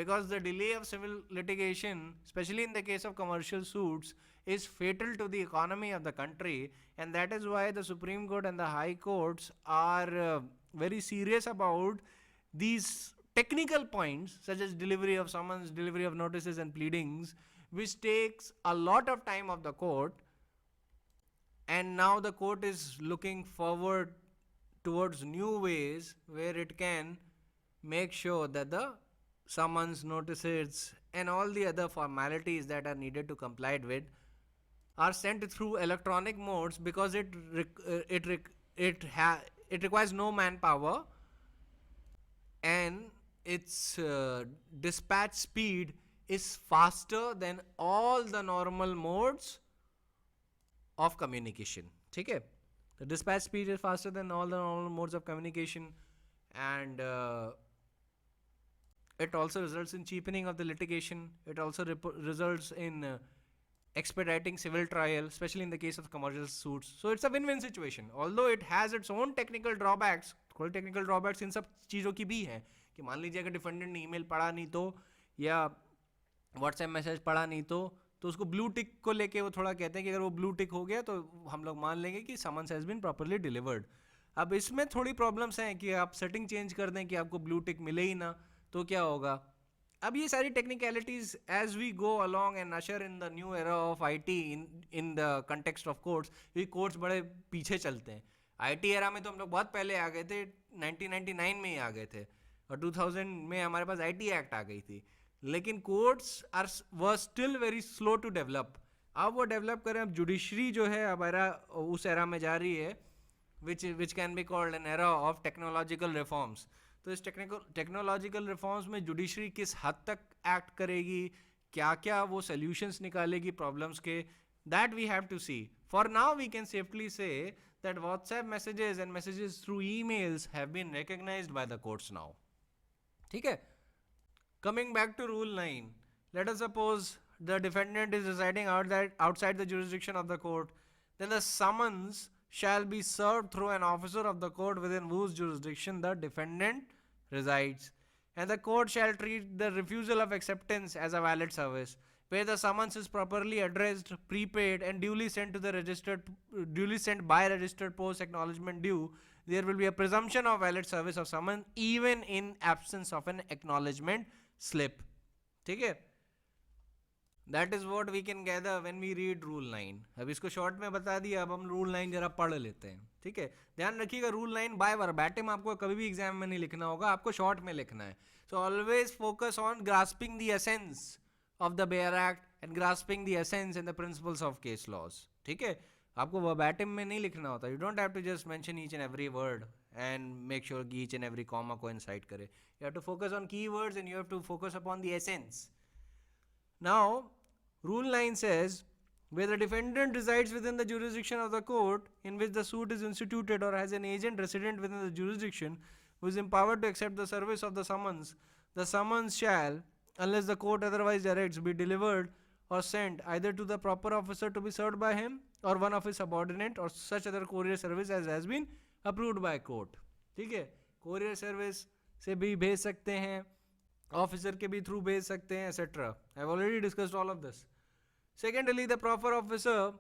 because the delay of civil litigation, especially in the case of commercial suits, is fatal to the economy of the country, and that is why the Supreme Court and the high courts are very serious about these technical points such as delivery of summons, delivery of notices and pleadings, which takes a lot of time of the court. And now the court is looking forward towards new ways where it can make sure that the summons, notices, and all the other formalities that are needed to comply with are sent through electronic modes, because it requires no manpower, and its dispatch speed is faster than all the normal modes of communication. Okay, the dispatch speed is faster than all the normal modes of communication, and it also results in cheapening of the litigation. It also results in expediting civil trial, especially in the case of commercial suits. So it's a win-win situation, although it has its own technical drawbacks. कोई technical drawbacks इन सब चीज़ों की भी हैं कि मान लीजिए अगर डिफेंडेंट ने ईमेल पढ़ा नहीं तो, या व्हाट्सएप मैसेज पढ़ा नहीं तो उसको ब्लू टिक को लेके वो थोड़ा कहते हैं कि अगर वो ब्लू टिक हो गया तो हम लोग मान लेंगे कि summons has been properly delivered. अब इसमें थोड़ी प्रॉब्लम्स हैं कि आप सेटिंग चेंज कर दें कि आपको ब्लू टिक मिले ही ना तो क्या होगा. अब ये सारी technicalities as we go along and usher in the new era of IT in the context of courts, ये कोर्ट्स बड़े पीछे चलते हैं. आईटी एरा में तो हम लोग बहुत पहले आ गए थे, 1999 में ही आ गए थे, और 2000 में हमारे पास आईटी एक्ट आ गई थी, लेकिन courts are were still very slow to develop. अब वो डेवलप करें. अब जुडिशरी जो है अब एरा उस एरा में जा रही है which can be called an era of technological reforms. तो इस टेक्नोलॉजिकल रिफॉर्म्स में जुडिशरी किस हद तक एक्ट करेगी, क्या क्या वो सोल्यूशंस निकालेगी प्रॉब्लम्स के, that we have to see. For now we can safely say that WhatsApp messages and messages through emails have been recognized by the courts now. ठीक है. Coming back to Rule 9, let us suppose the defendant is residing outside the jurisdiction of the court, then the summons shall be served through an officer of the court within whose jurisdiction the defendant resides, and the court shall treat the refusal of acceptance as a valid service. Where the summons is properly addressed, prepaid, and duly sent by registered post acknowledgement due, there will be a presumption of valid service of summons even in absence of an acknowledgement slip. ठीक है. That is what we can gather when we read Rule 9. अब इसको short में बता दिया, अब हम Rule 9 जरा पढ़ लेते हैं. ठीक है. ध्यान रखिएगा, Rule 9 बाय वर्बैटिम आपको कभी भी एग्जाम में नहीं लिखना होगा, आपको शॉर्ट में लिखना है. So always focus on grasping the essence of the Bayer Act and grasping the essence and the principles of case laws. ठीक है. आपको वर्बैटिम में नहीं लिखना होता. You don't have to just mention each and every word and make sure कि each and every comma coincide करे. You have to focus on keywords and you have to focus upon the essence. Now, Rule 9 says, where the defendant resides within the jurisdiction of the court in which the suit is instituted or has an agent resident within the jurisdiction who is empowered to accept the service of the summons shall, unless the court otherwise directs, be delivered or sent either to the proper officer to be served by him or one of his subordinate or such other courier service as has been approved by court. ठीक है. courier service से भी भेज सकते हैं, officer के भी through भेज सकते हैं, etc. I have already discussed all of this. Secondly, the proper officer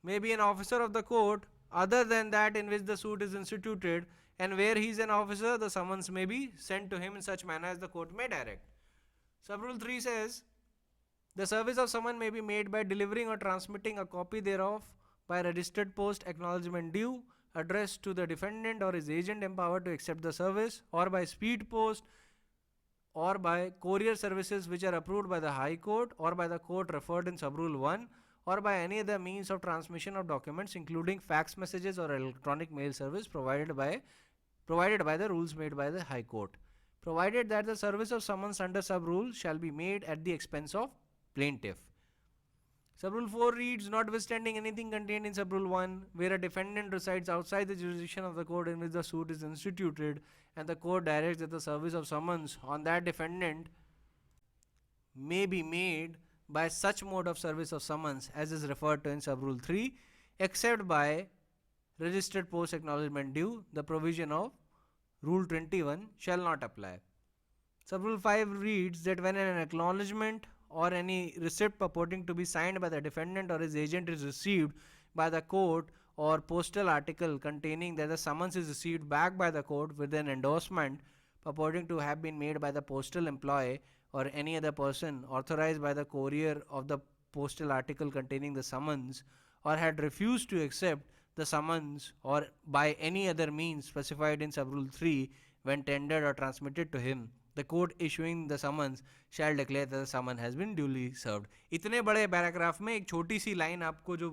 may be an officer of the court other than that in which the suit is instituted, and where he is an officer, the summons may be sent to him in such manner as the court may direct. Sub-rule 3 says, the service of summons may be made by delivering or transmitting a copy thereof by registered post acknowledgement due, addressed to the defendant or his agent empowered to accept the service, or by speed post, or by courier services which are approved by the High Court or by the court referred in Sub-rule 1, or by any other means of transmission of documents including fax messages or electronic mail service provided by the rules made by the High Court, provided that the service of summons under sub-rule shall be made at the expense of plaintiff. Sub-rule 4 reads, notwithstanding anything contained in Sub-rule 1, where a defendant resides outside the jurisdiction of the court in which the suit is instituted, and the court directs that the service of summons on that defendant may be made by such mode of service of summons as is referred to in sub-rule 3, except by registered post acknowledgement due, the provision of Rule 21 shall not apply. Sub-rule 5 reads that when an acknowledgement or any receipt purporting to be signed by the defendant or his agent is received by the court, or postal article containing that the summons is received back by the court with an endorsement purporting to have been made by the postal employee or any other person authorized by the courier of the postal article containing the summons, or had refused to accept the summons or by any other means specified in sub-rule 3 when tendered or transmitted to him, the court issuing the summons shall declare that the summon has been duly served. इतने बड़े paragraph में एक छोटी सी line आपको जो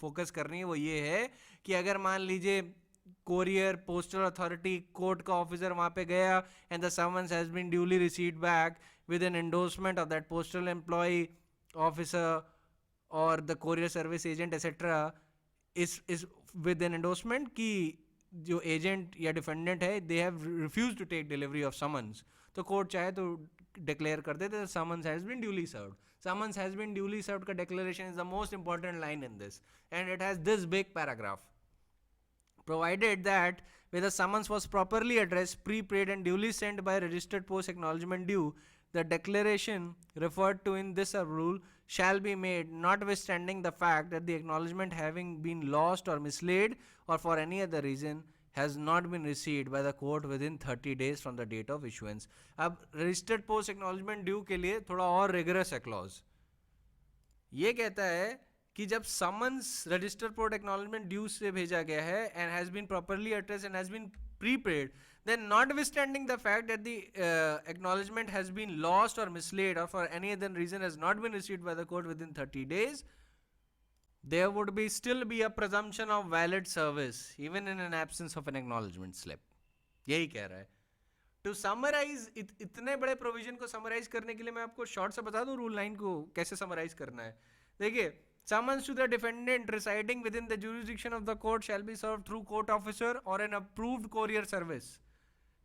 focus करनी है वो ये है कि अगर मान लीजिए कोरियर पोस्टल अथॉरिटी कोर्ट का ऑफिसर वहां पे गया and the summons has been duly received back with an endorsement of that postal employee, officer, or the courier service agent, etc., is with an endorsement कि जो agent या defendant है they have refuse to take delivery of summons, तो court चाहे तो declare कर देते summons has been duly served. Summons has been duly served का declaration is the most important line in this, and it has this big paragraph. Provided that where the summons was properly addressed, prepaid and duly sent by registered post acknowledgement due, the declaration referred to in this rule shall be made notwithstanding the fact that the acknowledgement having been lost or mislaid or for any other reason has not been received by the court within 30 days from the date of issuance. अब registered post acknowledgement due के लिए थोड़ा और rigorous है clause. ये कहता है कि जब summons registered post acknowledgement due से भेजा गया है and has been properly addressed and has been prepaid, then notwithstanding the fact that the acknowledgement has been lost or mislaid or for any other reason has not been received by the court within 30 days, there would be still be a presumption of valid service even in an absence of an acknowledgement slip. यही कह रहा है. To summarize इतने बड़े provision को summarise करने के लिए मैं आपको शॉर्ट से बता दूं रूल 9 को कैसे समराइज करना है. देखिए, summons to the defendant residing within the jurisdiction of the court shall be served through court officer or an approved courier service.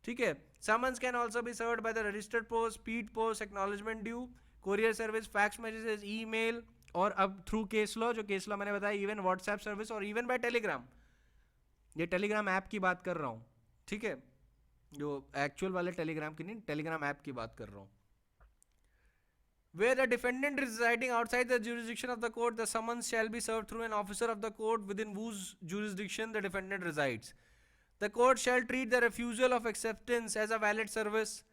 ठीक है. Summons can also be served by the registered post, speed post, acknowledgement due, courier service, fax messages, email, और अब through case law, जो case law मैंने बताया, even WhatsApp service और even bye Telegram. ये Telegram app की बात कर रहा हूँ, ठीक है, जो एक्चुअल वाले टेलीग्राम की नहीं, टेलीग्राम ऐप की बात कर रहा हूँ. Where the defendant is residing outside the jurisdiction of the court, the summons shall be served through an officer of the court within whose jurisdiction the defendant resides. The court shall treat the refusal of acceptance as a valid service.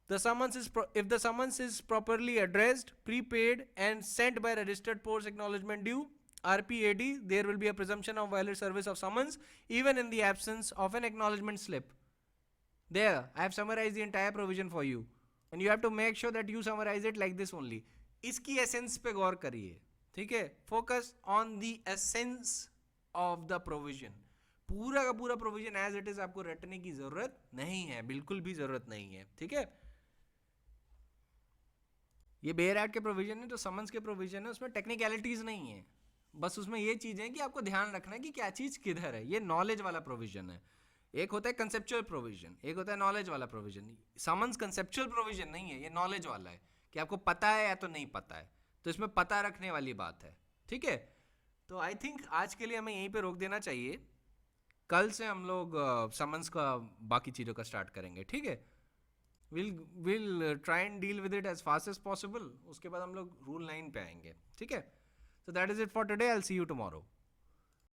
The summons is if the summons is properly addressed, prepaid, and sent by registered post acknowledgement due (RPAD), there will be a presumption of valid service of summons even in the absence of an acknowledgement slip. There, I have summarized the entire provision for you, and you have to make sure that you summarize it like this only. इसकी essence पे गौर करिए, ठीक है? Focus on the essence of the provision. पूरा का पूरा provision as it is आपको रटने की जरूरत नहीं है, बिल्कुल भी जरूरत नहीं है, ठीक है? ये बेयर एक्ट के प्रोविजन है, तो समन्स के प्रोविजन है, उसमें टेक्निकलिटीज नहीं है, बस उसमें ये चीज़ है कि आपको ध्यान रखना है कि क्या चीज़ किधर है. ये नॉलेज वाला प्रोविजन है. एक होता है कंसेप्चुअल प्रोविजन, एक होता है नॉलेज वाला प्रोविजन. समन्स कंसेप्चुअल प्रोविजन नहीं है, ये नॉलेज वाला है कि आपको पता है या तो नहीं पता है, तो इसमें पता रखने वाली बात है, ठीक है. तो आई थिंक आज के लिए हमें यहीं पे रोक देना चाहिए. कल से हम लोग समन्स का बाकी चीज़ों का स्टार्ट करेंगे, ठीक है. we'll try and deal with it as fast as possible. उसके बाद हम लोग रूल 9 पे आएंगे, ठीक है. So that is it for today. I'll see you tomorrow.